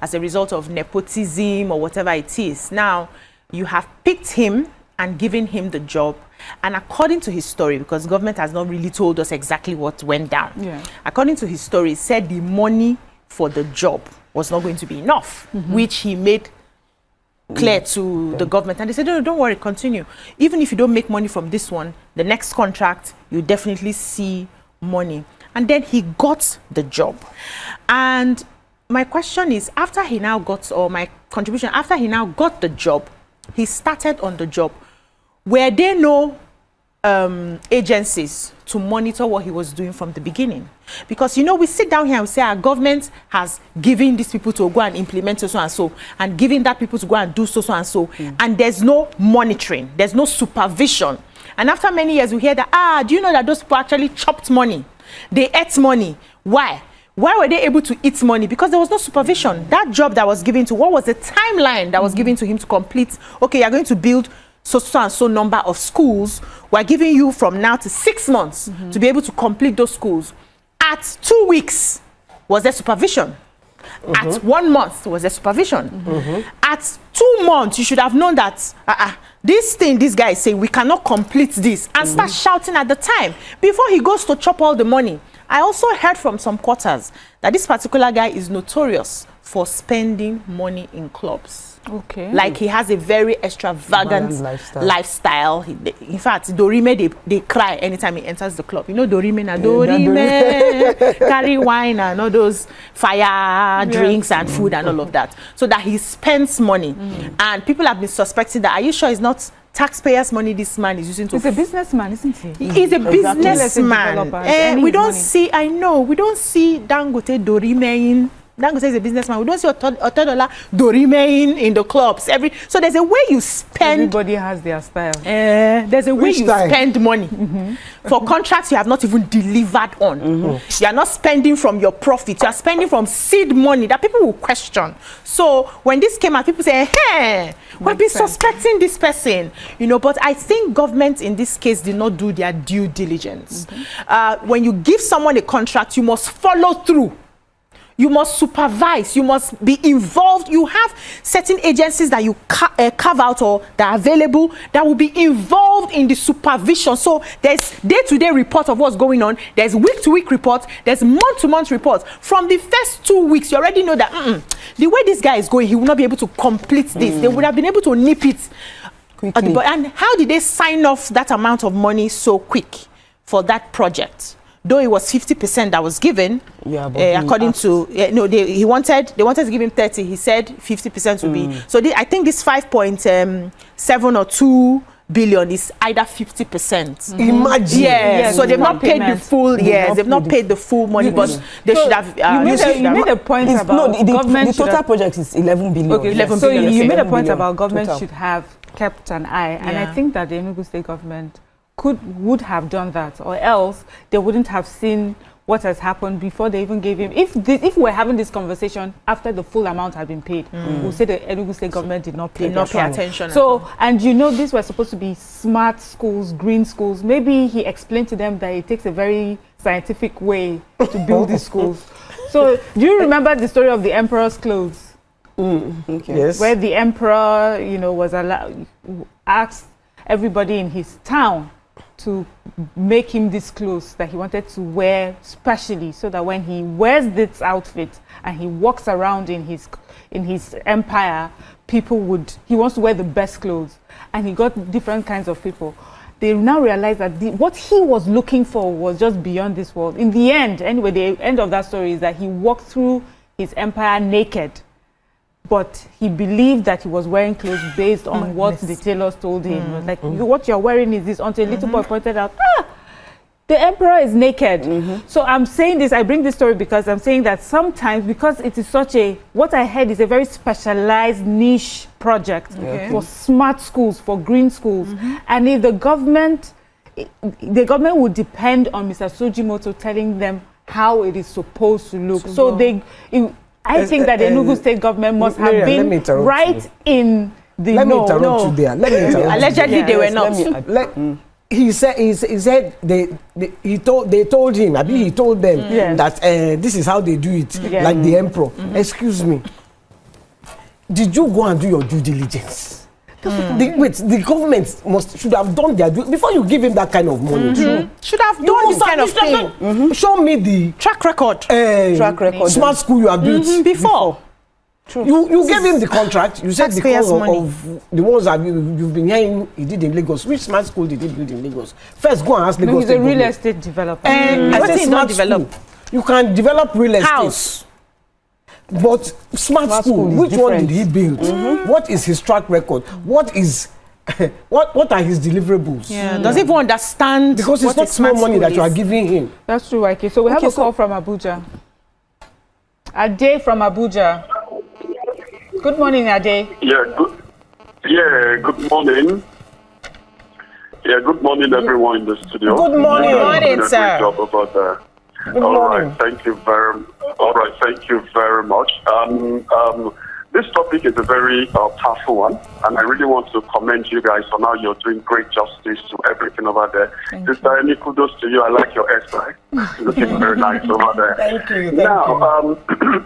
as a result of nepotism or whatever it is. Now, you have picked him and given him the job, and according to his story, because government has not really told us exactly what went down, according to his story, he said the money for the job was not going to be enough, which he made clear to the government. And they said, no, don't worry, continue. Even if you don't make money from this one, the next contract, you definitely see money. And then he got the job. And my question is, after he now got the job, he started on the job. Were there no agencies to monitor what he was doing from the beginning? Because we sit down here and we say our government has given these people to go and implement so and so, and giving that people to go and do so and so, and there's no monitoring, there's no supervision. And after many years we hear that, do you know that those people actually chopped money, they ate money? Why were they able to eat money? Because there was no supervision. That job that was given to, what was the timeline that was given to him to complete? Okay, you're going to build so and so number of schools. We're giving you from now to 6 months to be able to complete those schools. At 2 weeks, was there supervision? At 1 month, was there supervision? At 2 months, you should have known that this thing this guy is saying, we cannot complete this, and start shouting at the time before he goes to chop all the money. I also heard from some quarters that this particular guy is notorious for spending money in clubs. Okay. Like he has a very extravagant lifestyle. In fact, Dorime, they cry anytime he enters the club. Dorime na Dorime, carry wine and all those fire drinks and food and all of that. So that he spends money. And people have been suspecting that, are you sure he's not taxpayers' money this man is using to... He's a businessman, isn't he? He's a businessman. We don't money. see, I know, we don't see Dangote Dorimein. Dangote is a businessman. We don't see Otodola Dorimein in the clubs. So there's a way you spend... Everybody has their style. There's a way you spend money. For contracts you have not even delivered on. You are not spending from your profit. You are spending from seed money that people will question. So when this came out, people say, hey, we've been suspecting this person. You know, but I think government in this case did not do their due diligence. When you give someone a contract, you must follow through. You must supervise, you must be involved. You have certain agencies that you carve out or that are available that will be involved in the supervision. So there's day-to-day report of what's going on. There's week-to-week report. There's month-to-month report. From the first 2 weeks, you already know that the way this guy is going, he will not be able to complete this. They would have been able to nip it quickly. And how did they sign off that amount of money so quick for that project? Though it was 50% that was given, according to they wanted to give him 30. He said 50% would be. So I think this 5.7 or 2 billion is either 50%. Imagine. So they've not paid the full. They've not paid the full money, but they should have. You made a point about government. The total project is 11 billion. Okay, 11 so billion. you made a point about government total. should have kept an eye, and I think that the Enugu State government would have done that, or else they wouldn't have seen what has happened before they even gave him. If we're having this conversation after the full amount had been paid, we'll say the Enugu State government did not pay attention. So, and you know, these were supposed to be smart schools, green schools. Maybe he explained to them that it takes a very scientific way to build these schools. So, do you remember the story of the emperor's clothes? Yes. Where the emperor, was asked everybody in his town to make him this clothes that he wanted to wear specially, so that when he wears this outfit and he walks around in his empire, he wants to wear the best clothes, and he got different kinds of people. They now realize that what he was looking for was just beyond this world. In the end, anyway, the end of that story is that he walked through his empire naked. But he believed that he was wearing clothes based on what the tailors told him. Like, what you're wearing is this, until a little boy pointed out, the emperor is naked. So I'm saying this, I bring this story because I'm saying that sometimes, because it is what I heard is a very specialized niche project for smart schools, for green schools. And if the government would depend on Mr. Sujimoto telling them how it is supposed to look. I think that the Enugu State government must have been right in the Let me interrupt you there. Allegedly, they were not. He said they told him, he told them that this is how they do it, like the emperor. Excuse me. Did you go and do your due diligence? The government should have done their due before you give him that kind of money. Should have done this kind of thing. Show me the track record. Smart school you have built before. True. You gave him the contract. You said because of the ones that you've been hearing he did in Lagos. Which smart school did he build in Lagos? First, go and ask Lagos. He's a real estate developer. As a smart school, you can develop real estate. House. But smart school, which one did he build? What is his track record? What is what are his deliverables? Does he even understand? Because it's not small money that you are giving him. That's true, Ike. So we have a call from Abuja. Ade from Abuja. Good morning, Ade. Good morning. Good morning, everyone in the studio. Good morning. Good morning, sir. Great job about that. All right, thank you very much. This topic is a very tough one, and I really want to commend you guys for now. You're doing great justice to everything over there. Sister Amy, kudos to you. I like your hairstyle. Looking very nice over there. Thank you. Now,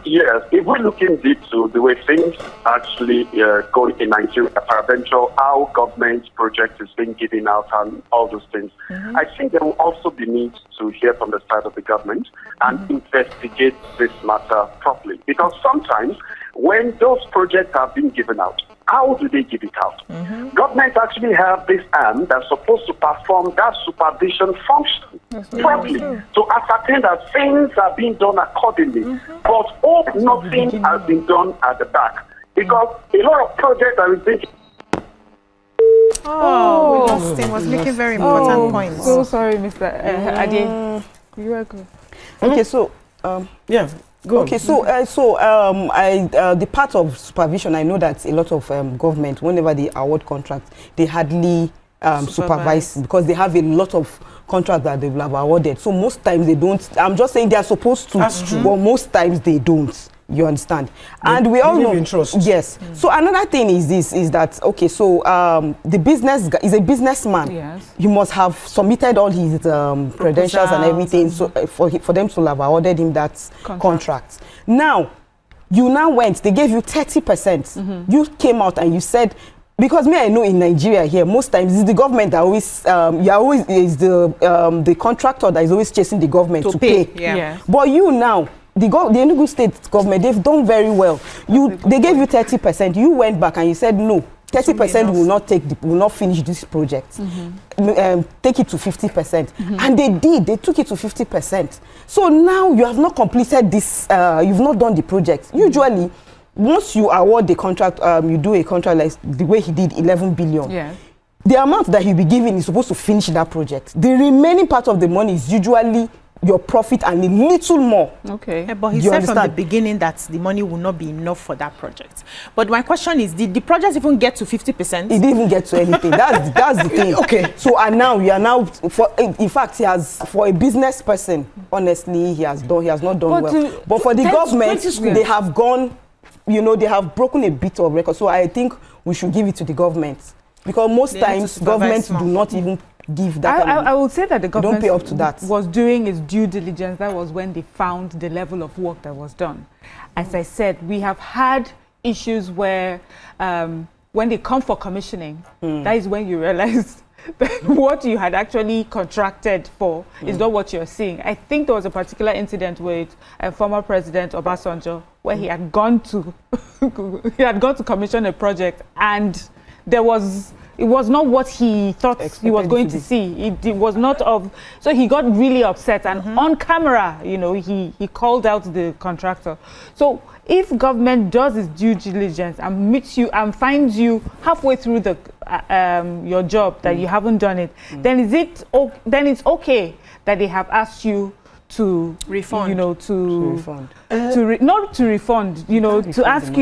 yes, if we're looking deep to the way things actually go in Nigeria, peradventure, how government project is being given out and all those things, I think there will also be need to hear from the side of the government and investigate this matter properly. Because sometimes when those projects have been given out, how do they give it out? Government actually have this arm that's supposed to perform that supervision function properly to ascertain that things are being done accordingly. But hope nothing has been done at the back, because a lot of projects are being Oh, we lost him. Was making very important points. So sorry, Mr. Ade. You are good. Okay, so Yeah. Go okay, on. the part of supervision, I know that a lot of government, whenever they award contracts, they hardly supervise because they have a lot of contracts that they will have awarded. So most times they don't. I'm just saying they are supposed to, That's true. but most times they don't. You understand? And we all live know. in trust. Yes. So another thing is that okay? So the business guy is a businessman. Yes. He must have submitted all his credentials and everything, so for them to have awarded him that contract. Now, you now went. They gave you 30%. You came out and you said. Because me, I know in Nigeria here, most times it's the government that always, the contractor that is always chasing the government to pay. Yeah. Yes. But you now, the Enugu state government, they've done very well. They gave you 30%. You went back and you said no. 30% will not finish this project. Take it to 50%. And they did. They took it to 50%. So now you have not completed this. You've not done the project. Usually, once you award the contract, you do a contract like the way he did, 11 billion. Yeah. The amount that he'll be given is supposed to finish that project. The remaining part of the money is usually your profit and a little more. Okay. Yeah, but he You said from the understand? beginning that the money will not be enough for that project. But my question is, did the project even get to 50%? It didn't even get to anything. That's the thing. Okay. So and now we are now in fact he has, for a business person, honestly he has not done But well. But for the government, they have gone, they have broken a bit of record. So I think we should give it to the government, because most They need to times supervise governments more. do not even give that. I would say that the don't government pay up to that. was doing its due diligence. That was when they found the level of work that was done. As I said, we have had issues where when they come for commissioning, that is when you realize that what you had actually contracted for is not what you're seeing. I think there was a particular incident with former President Obasanjo where he had gone to commission a project, and it was not what he thought he was going to see. It was not of, so he got really upset, and on camera, he called out the contractor. So if government does its due diligence and meets you and finds you halfway through your job that you haven't done it, then it's okay that they have asked you to refund, not to refund, to ask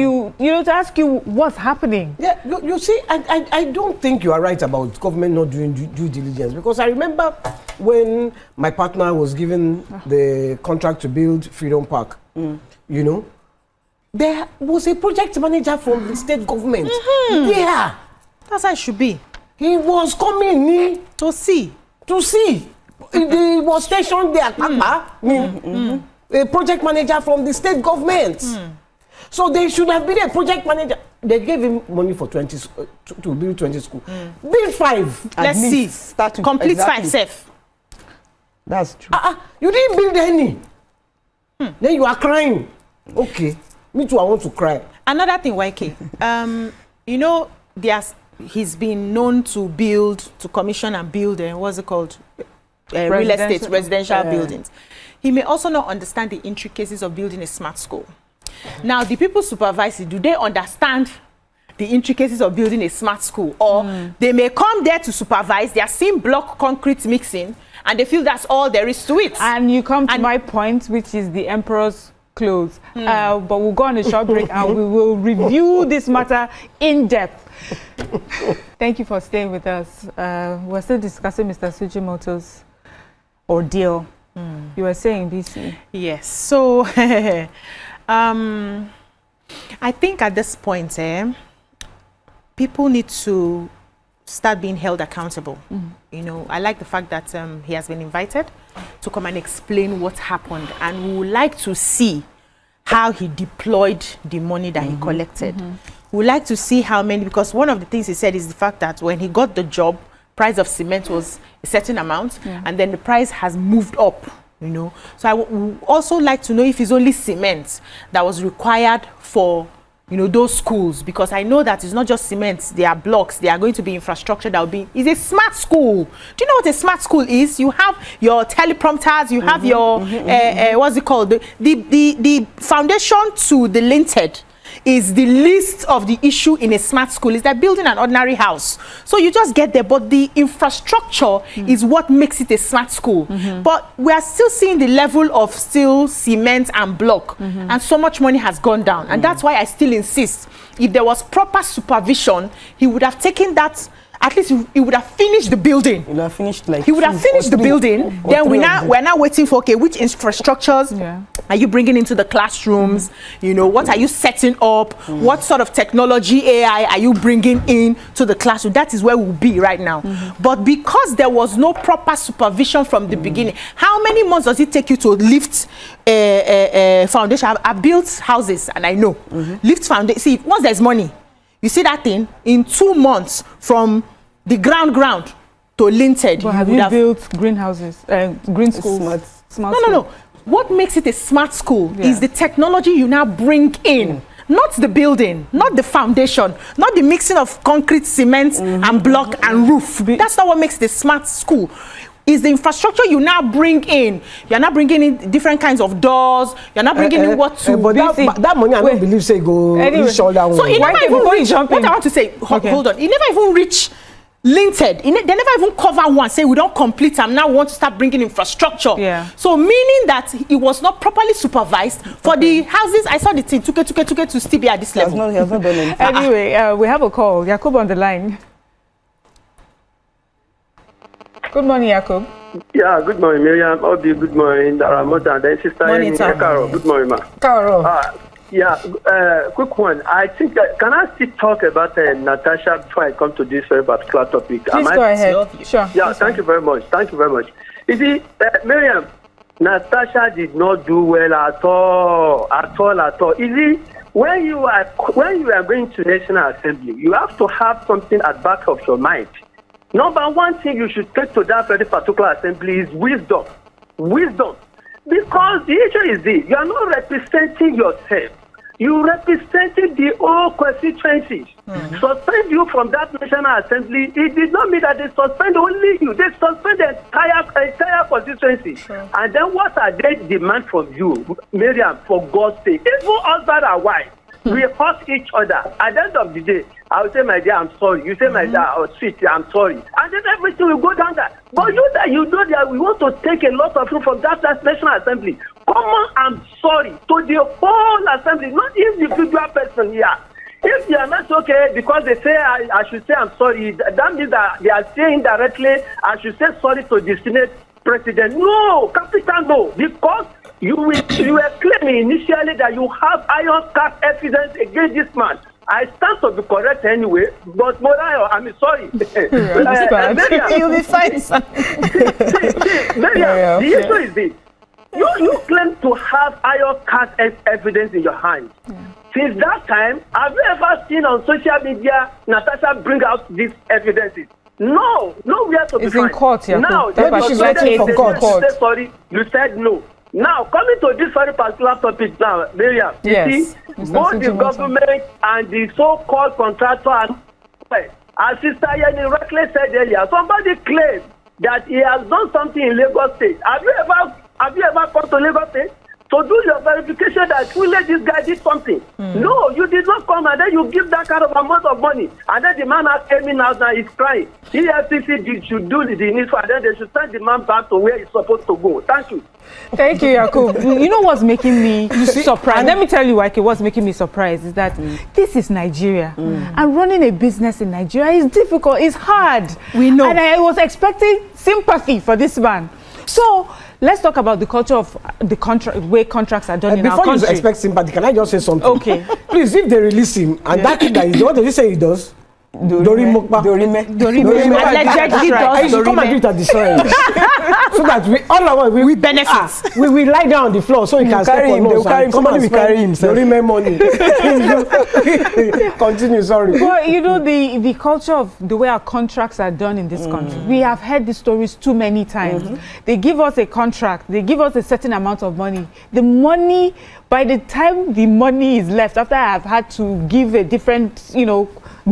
you what's happening. Yeah, you see, I don't think you are right about government not doing due diligence, because I remember when my partner was given the contract to build Freedom Park, there was a project manager from the state government. Yeah. That's how it should be. He was coming To see. He was stationed there, a project manager from the state government. So they should have been a project manager. They gave him money for 20 to build 20 schools. Build 5. Let's see. Complete 5 safe. That's true. You didn't build any. Then you are crying. Okay. Me too, I want to cry. Another thing, YK. He's been known to commission and build, what's it called? Real estate, residential buildings. He may also not understand the intricacies of building a smart school. Now, the people supervising, do they understand the intricacies of building a smart school? Or they may come there to supervise, they are seeing block concrete mixing, and they feel that's all there is to it. And you come to my point, which is the emperor's clothes. But we'll go on a short break and we will review this matter in depth. Thank you for staying with us. We're still discussing Mr. Sujimoto's ordeal. You were saying, BC? Yes. So, I think at this point, people need to start being held accountable. I like the fact that he has been invited to come and explain what happened, and we would like to see how he deployed the money that he collected. We would like to see how many, because one of the things he said is the fact that when he got the job, price of cement was a certain amount, and then the price has moved up, So I would also like to know if it's only cement that was required for, those schools, because I know that it's not just cement, there are blocks, there are going to be infrastructure that will be, it's a smart school. Do you know what a smart school is? You have your teleprompters, you have your, what's it called? The foundation to the linted is the least of the issue in a smart school. Is that building an ordinary house. So you just get there, but the infrastructure is what makes it a smart school. But we are still seeing the level of steel, cement, and block, and so much money has gone down. And that's why I still insist, if there was proper supervision, he would have taken that. At least he would have finished the building. He would have finished like. He would have finished the building. Then we're now waiting for, okay, which infrastructures are you bringing into the classrooms? You know, what are you setting up? What sort of technology, AI are you bringing in to the classroom? That is where we'll be right now. But because there was no proper supervision from the beginning, how many months does it take you to lift a foundation? I built houses and I know. Lift foundation. See, once there's money, you see that thing in 2 months from the ground to linted. But have you built greenhouses, green schools? Smart No. What makes it a smart school is the technology you now bring in. Not the building, not the foundation, not the mixing of concrete, cement, and block and roof. That's not what makes it a smart school. Is the infrastructure you now bring in. You're not bringing in different kinds of doors. You're not bringing in what to. But that money, I don't believe, say go anyway. So it never even reach. What I want to say, hold on. It never even reach linted. They never even cover one. Say we don't complete. And now we want to start bringing infrastructure. So meaning that it was not properly supervised for the houses. I saw the thing. Took it to still be at this level. He has not done anything. Anyway, we have a call. Jacob on the line. Good morning, Jacob. Yeah, good morning, Miriam. Obi, good morning, Daramota, and then Sister Morning, sir. Carol. Good morning, ma. Carol. Quick one. I think, can I still talk about Natasha before I come to this very particular topic? Please go ahead. Sure. Yeah, thank you very much. Thank you very much. You see, Miriam, Natasha did not do well at all. You see, when you are going to National Assembly, you have to have something at back of your mind. Number one thing you should take to that very particular assembly is wisdom. Wisdom. Because the issue is this, you are not representing yourself. You represented the whole constituencies. Suspend you from that National Assembly, it did not mean that they suspend only you. They suspend the entire constituency. And then what are they demand from you, Miriam, for God's sake? Even husband and wife, we hurt each other. At the end of the day, I will say, my dear, I'm sorry. You say, my dear, oh, sweet, I'm sorry. And then everything will go down there. But you know that we want to take a lot of you from that National Assembly. Come on, I'm sorry to the whole assembly, not individual person here. If they are not okay because they say I should say I'm sorry, that means that they are saying directly I should say sorry to the Senate President. No, capital no, because you were claiming initially that you have iron-scarf evidence against this man. I stand to be correct anyway, but Morayo, I'm sorry. You'll be fine, sir. The issue is this. You claim to have iron-scarf evidence in your hand. Since that time, have you ever seen on social media Natasha bring out these evidences? No, nowhere to be found. It's in court, yeah. Now, she's waiting for court. You said sorry, you said no. Now, coming to this very particular topic now, Miriam, you see, both the government and the so-called contractor as Sister Yeni rightly said earlier, somebody claimed that he has done something in Lagos State. Have you ever come to Lagos State to do your verification that really this guy did something? No, you did not come, and then you give that kind of amount of money, and then the man has came in out now, he's crying. EFCC should do the needful, and then they should send the man back to where he's supposed to go. Thank you. Thank you, Jacob. You know what's making me surprised? Let me tell you, Waki, what's making me surprised is that this is Nigeria. And running a business in Nigeria is difficult. It's hard. We know. And I was expecting sympathy for this man. So let's talk about the culture of the way contracts are done in our country. Before you expect sympathy, can I just say something? Okay. Please, if they release him, and that thing that he does, what does he say he does? Dorime. Allegedly I should come and do it at the shrine. So that we benefit. We lie down on the floor so he can step on us. Somebody will carry him. Dorime money. Continue, sorry. Well, you know, the culture of the way our contracts are done in this country, we have heard the stories too many times. They give us a contract, they give us a certain amount of money. The money, by the time the money is left, after I have had to give a different,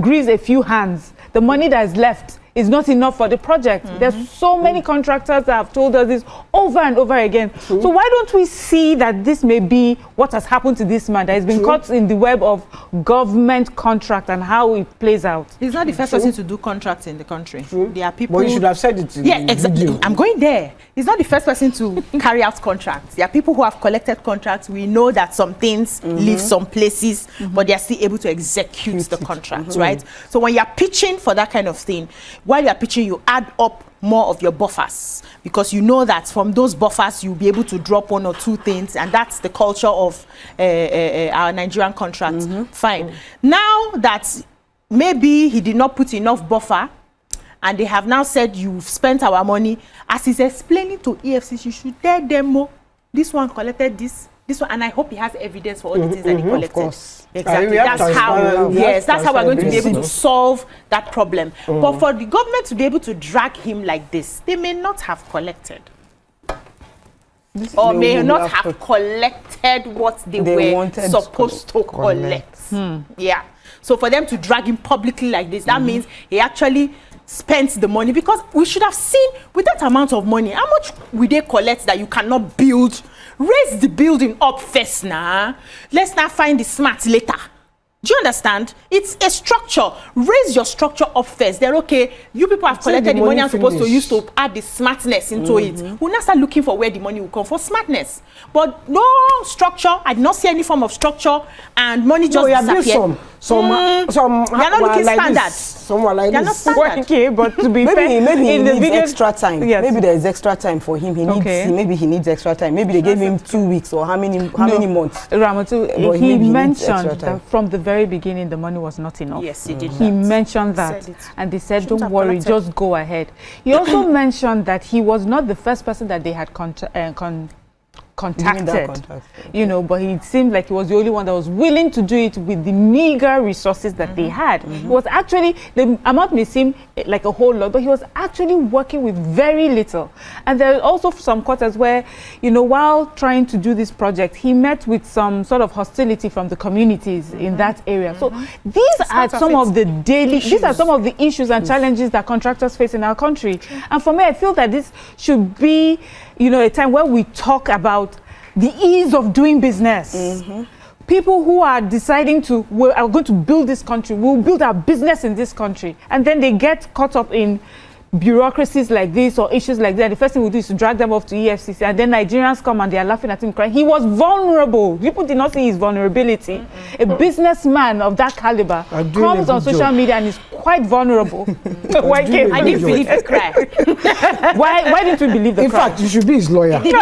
grease a few hands, the money that is left is not enough for the project. There's so many contractors that have told us this over and over again. So why don't we see that this may be what has happened to this man that has been caught in the web of government contract and how it plays out? He's not the first person to do contracts in the country. There are people. But you should have said it. Yeah, exactly. I'm going there. He's not the first person to carry out contracts. There are people who have collected contracts. We know that some things leave some places, but they are still able to execute the contracts, right? So when you are pitching for that kind of thing, while you are pitching, you add up more of your buffers, because you know that from those buffers you'll be able to drop 1 or 2 things, and that's the culture of our Nigerian contracts. Fine. Now that maybe he did not put enough buffer, and they have now said you've spent our money, as he's explaining to EFCC, you should tell them more. This one collected this one, and I hope he has evidence for all the things that he collected. Of course. Exactly. That's how. Yes, that's how we're going to be able to solve that problem. But for the government to be able to drag him like this, they may not have collected, or may not have collected what they were supposed to collect. Yeah. So for them to drag him publicly like this, that means he actually spent the money, because we should have seen with that amount of money, how much will they collect that you cannot build? Raise the building up first now. Let's not find the smart later. Do you understand? It's a structure. Raise your structure up first. They're okay. You people have collected the money I'm supposed to use to add the smartness into it. We'll now start looking for where the money will come for smartness. But no structure. I did not see any form of structure, and money just disappeared. Some they're not looking like standard. Some are like they're not standard. Okay, but to be fair, Maybe he in the needs video, extra time. Yes. Maybe there is extra time for him. Maybe he needs extra time. Maybe they gave him 2 weeks or how many months. Ramatu, he mentioned that from the very beginning the money was not enough. Yes, he did. He mentioned that, and they said, "Don't worry, just go ahead." He also mentioned that he was not the first person that they had contacted, you know, but it seemed like he was the only one that was willing to do it with the meager resources that they had. It was actually, the amount may seem like a whole lot, but he was actually working with very little. And there are also some quarters where, you know, while trying to do this project, he met with some sort of hostility from the communities in that area. So these are some of the daily, these are some of the issues and challenges that contractors face in our country. And for me, I feel that this should be, you know, a time where we talk about the ease of doing business. People who are deciding to, we are going to build this country, we'll build our business in this country, and then they get caught up in bureaucracies like this or issues like that. The first thing we do is to drag them off to EFCC, and then Nigerians come and they are laughing at him crying. He was vulnerable. People did not see his vulnerability. A businessman of that caliber comes on social media and is quite vulnerable. Why can't I didn't believe the cry. Why didn't we believe the cry? In fact, you should be his lawyer. It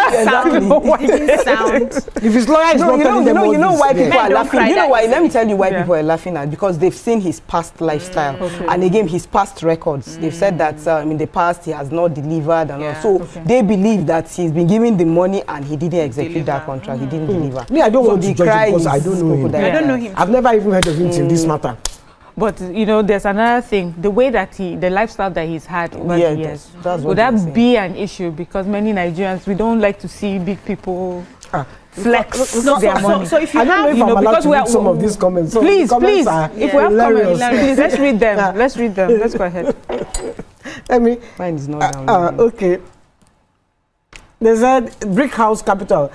didn't sound. If his lawyer is not telling them all you know this, why people are laughing. You know why? that Let me tell you why people are laughing at, because they've seen his past lifestyle and again his past records. They've said that in the past he has not delivered and all. So they believe that he's been given the money and he didn't execute that contract. He didn't deliver. Me, I don't want to judge him because I don't know him. I don't know him. I've never even heard of him till this matter. But you know, there's another thing: the way that the lifestyle that he's had over the years. That's Would that be an issue? Because many Nigerians, we don't like to see big people flex their money. So if you I don't know if you I'm know, allowed because to we read are, some of these comments. So please, the comments are if we have hilarious. comments, please let's read them. Let's read them. Let's go ahead. Let me. Mine is not down. Okay. They said Brick House Capital.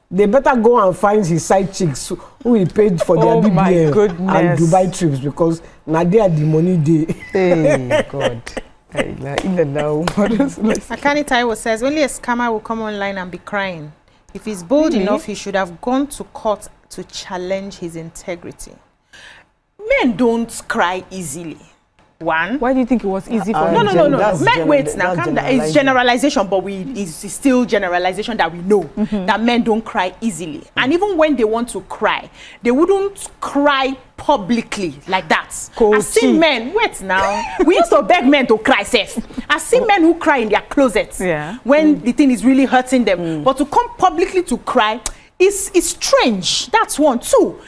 They better go and find his side chicks who he paid for their BBL and Dubai trips, because now they are the money they. Hey God. Akani Taiwo says only a scammer will come online and be crying. If he's bold enough, he should have gone to court to challenge his integrity. Men don't cry easily. One. Why do you think it was easy for No. Men, wait now, calm down. It's generalization, but it's still generalization that we know that men don't cry easily. And even when they want to cry, they wouldn't cry publicly like that. I've seen men, wait now, we used to beg men to cry safe. I've seen men who cry in their closets when the thing is really hurting them. But to come publicly to cry is strange. That's one. Two,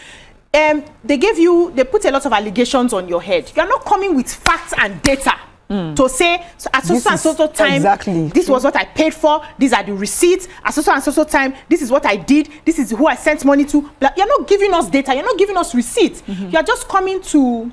they put a lot of allegations on your head. You're not coming with facts and data to say, at so time, this was what I paid for, these are the receipts, at so time, this is what I did, this is who I sent money to. You're not giving us data, you're not giving us receipts. You're just coming to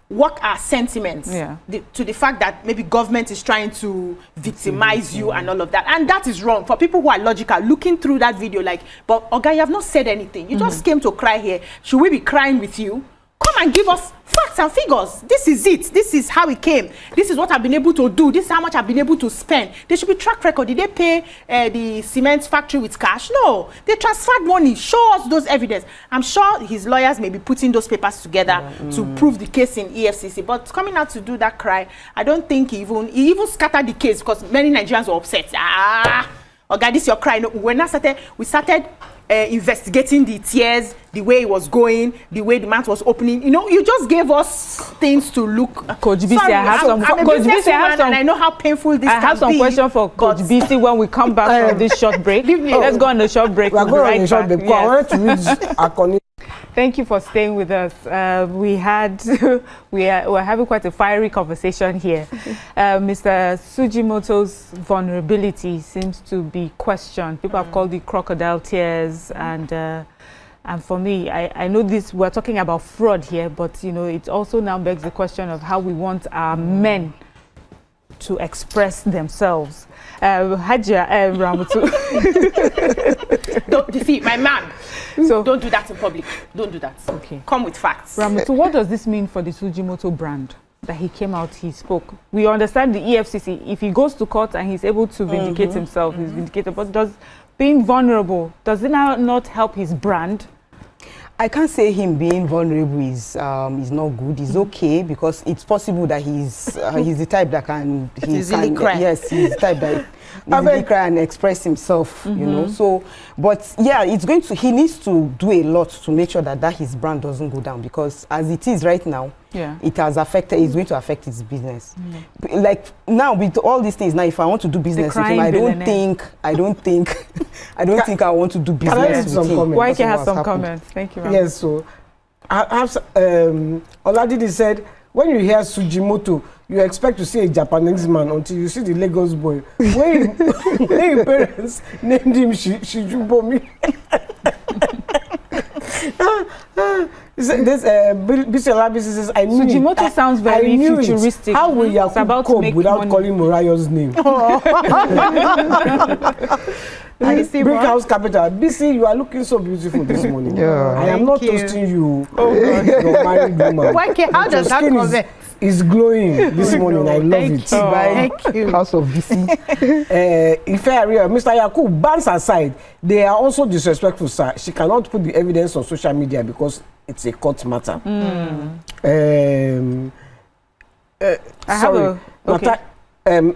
what are sentiments to the fact that maybe government is trying to victimize you and all of that. And that is wrong. For people who are logical, looking through that video, like, but Oga, you have not said anything. You just came to cry here. Should we be crying with you? Come and give us facts and figures. This is it. This is how it came. This is what I've been able to do. This is how much I've been able to spend. There should be track record. Did they pay the cement factory with cash? No. They transferred money. Show us those evidence. I'm sure his lawyers may be putting those papers together to prove the case in EFCC. But coming out to do that cry, I don't think he even scattered the case because many Nigerians were upset. Okay, this is your cry. No, we started investigating the tears, the way it was going, the way the mouth was opening. You know, you just gave us things to look. Coach BC, I have some. Coach BC, and I know how painful this I have some question for Coach BC when we come back from this short break. Let's go on the short break. We're going on the short break. I want to read Akoni. Thank you for staying with us. We're having quite a fiery conversation here. Mr. Sujimoto's vulnerability seems to be questioned. People have called it crocodile tears, and for me, I know this. We're talking about fraud here, but you know, it also now begs the question of how we want our men to express themselves. Hajia Ramatu. Don't defeat my man. So don't do that in public. Don't do that. Okay. Come with facts. Ramatu, what does this mean for the Sujimoto brand? That he came out, he spoke. We understand the EFCC. If he goes to court and he's able to vindicate himself, he's vindicated. But being vulnerable, does it now not help his brand? I can't say him being vulnerable is not good. It's okay because it's possible that he's the type that can easily cry. Yes, he's the type that easily cry and express himself. You know. So, but yeah, he needs to do a lot to make sure that his brand doesn't go down, because as it is right now, it has affected. It's going to affect his business. Like now with all these things, now if I want to do business with him, I don't think I want to do business with him. YK has some comments. Thank you. Yes, so I have Oladidi said, when you hear Sujimoto, you expect to see a Japanese man until you see the Lagos boy. When your parents named him Shijubomi. This Bisi says, I knew Sujimoto sounds very futuristic. How will you cope without calling Morayo's name? Brickhouse Capital. BC, you are looking so beautiful this morning. I am not toasting you. You're married woman. How does that comment? It's glowing this morning. I love it. Thank you. House of BC. Mr. Yakub, bans aside, they are also disrespectful, sir. She cannot put the evidence on social media because it's a court matter.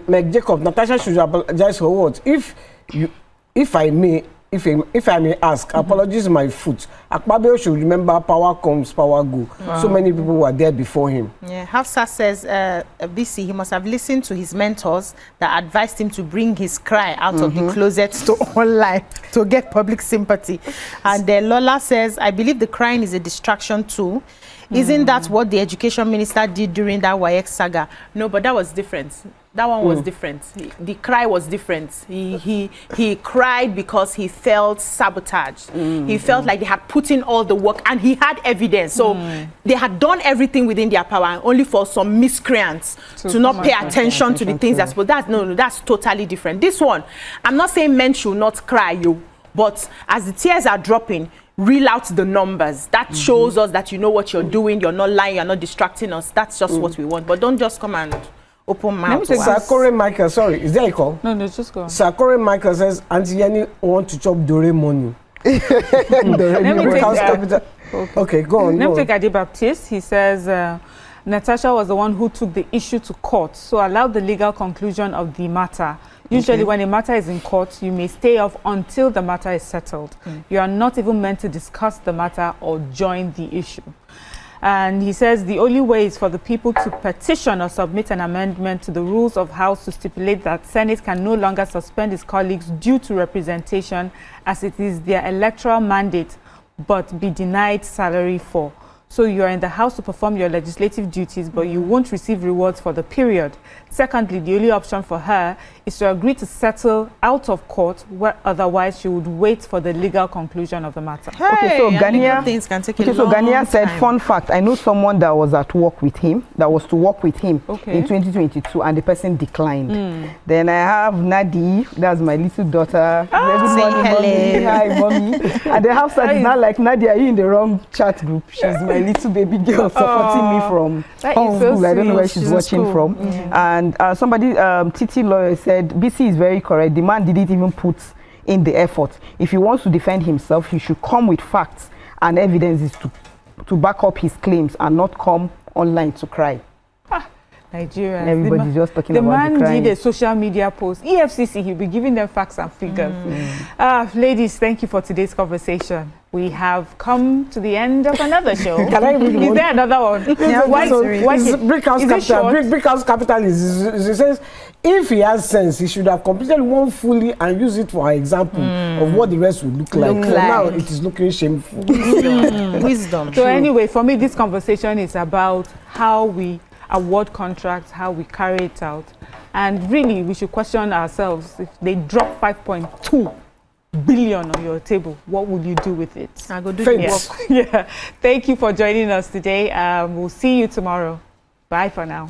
Meg Jacob, Natasha should apologize for what? If I may ask, apologies my foot. Akpabio should remember power comes, power go. So many people were there before him. Yeah, Hafsa says, BC, he must have listened to his mentors that advised him to bring his cry out of the closet to online to get public sympathy. And Lola says, I believe the crying is a distraction too. Isn't that what the education minister did during that YX saga? No, but that was different. That one was different. The cry was different. He cried because he felt sabotaged. He felt like they had put in all the work and he had evidence. So they had done everything within their power, only for some miscreants to not pay attention to the things that's. But that's totally different. This one, I'm not saying men should not cry, but as the tears are dropping, reel out the numbers. That shows us that you know what you're doing. You're not lying. You're not distracting us. That's just what we want. But don't just come and open mouth. Sakore Michael, sorry, is there a call? No, just go on. Sakore Michael says, Auntie Yenny want to chop Dore money. Okay, go on. Let me take Adi Baptiste. He says, Natasha was the one who took the issue to court, so allowed the legal conclusion of the matter. Usually when a matter is in court, you may stay off until the matter is settled. You are not even meant to discuss the matter or join the issue. And he says the only way is for the people to petition or submit an amendment to the rules of House to stipulate that Senate can no longer suspend its colleagues due to representation, as it is their electoral mandate, but be denied salary for. So you are in the House to perform your legislative duties, but you won't receive rewards for the period. Secondly, the only option for her is to agree to settle out of court, where otherwise she would wait for the legal conclusion of the matter. Hey, Okay, so Ghania, things can take a okay, so long Ghania said, time. fun fact, I know someone that was at work with him, that was to work with him Okay. in 2022, and the person declined. Then I have Nadi, that's my little daughter. Good morning, mommy. Hi, mommy. And the house is not like, Nadia, are you in the wrong chat group? She's my little baby girl supporting me from That home is so school. I don't know where sweet. she's watching from. And somebody, Titi Lawyer said, BC is very correct. The man didn't even put in the effort. If he wants to defend himself, he should come with facts and evidences to back up his claims and not come online to cry. Nigeria. Everybody's just talking the about the man crime. did a social media post. EFCC, he'll be giving them facts and figures. Ladies, thank you for today's conversation. We have come to the end of another show. Can I read Is one? there another one? Yeah, Why- so why- It's Brick House is it Capital. short? Brick House Capital is it says if he has sense, he should have completed one fully and use it for an example of what the rest would look like. Look For like. now, it is looking shameful. Wisdom. So anyway, for me, this conversation is about how we award contracts, how we carry it out. And really, we should question ourselves. If they drop 5.2 billion on your table, what would you do with it? I go do Faint. the work. Yeah. Thank you for joining us today. We'll see you tomorrow. Bye for now.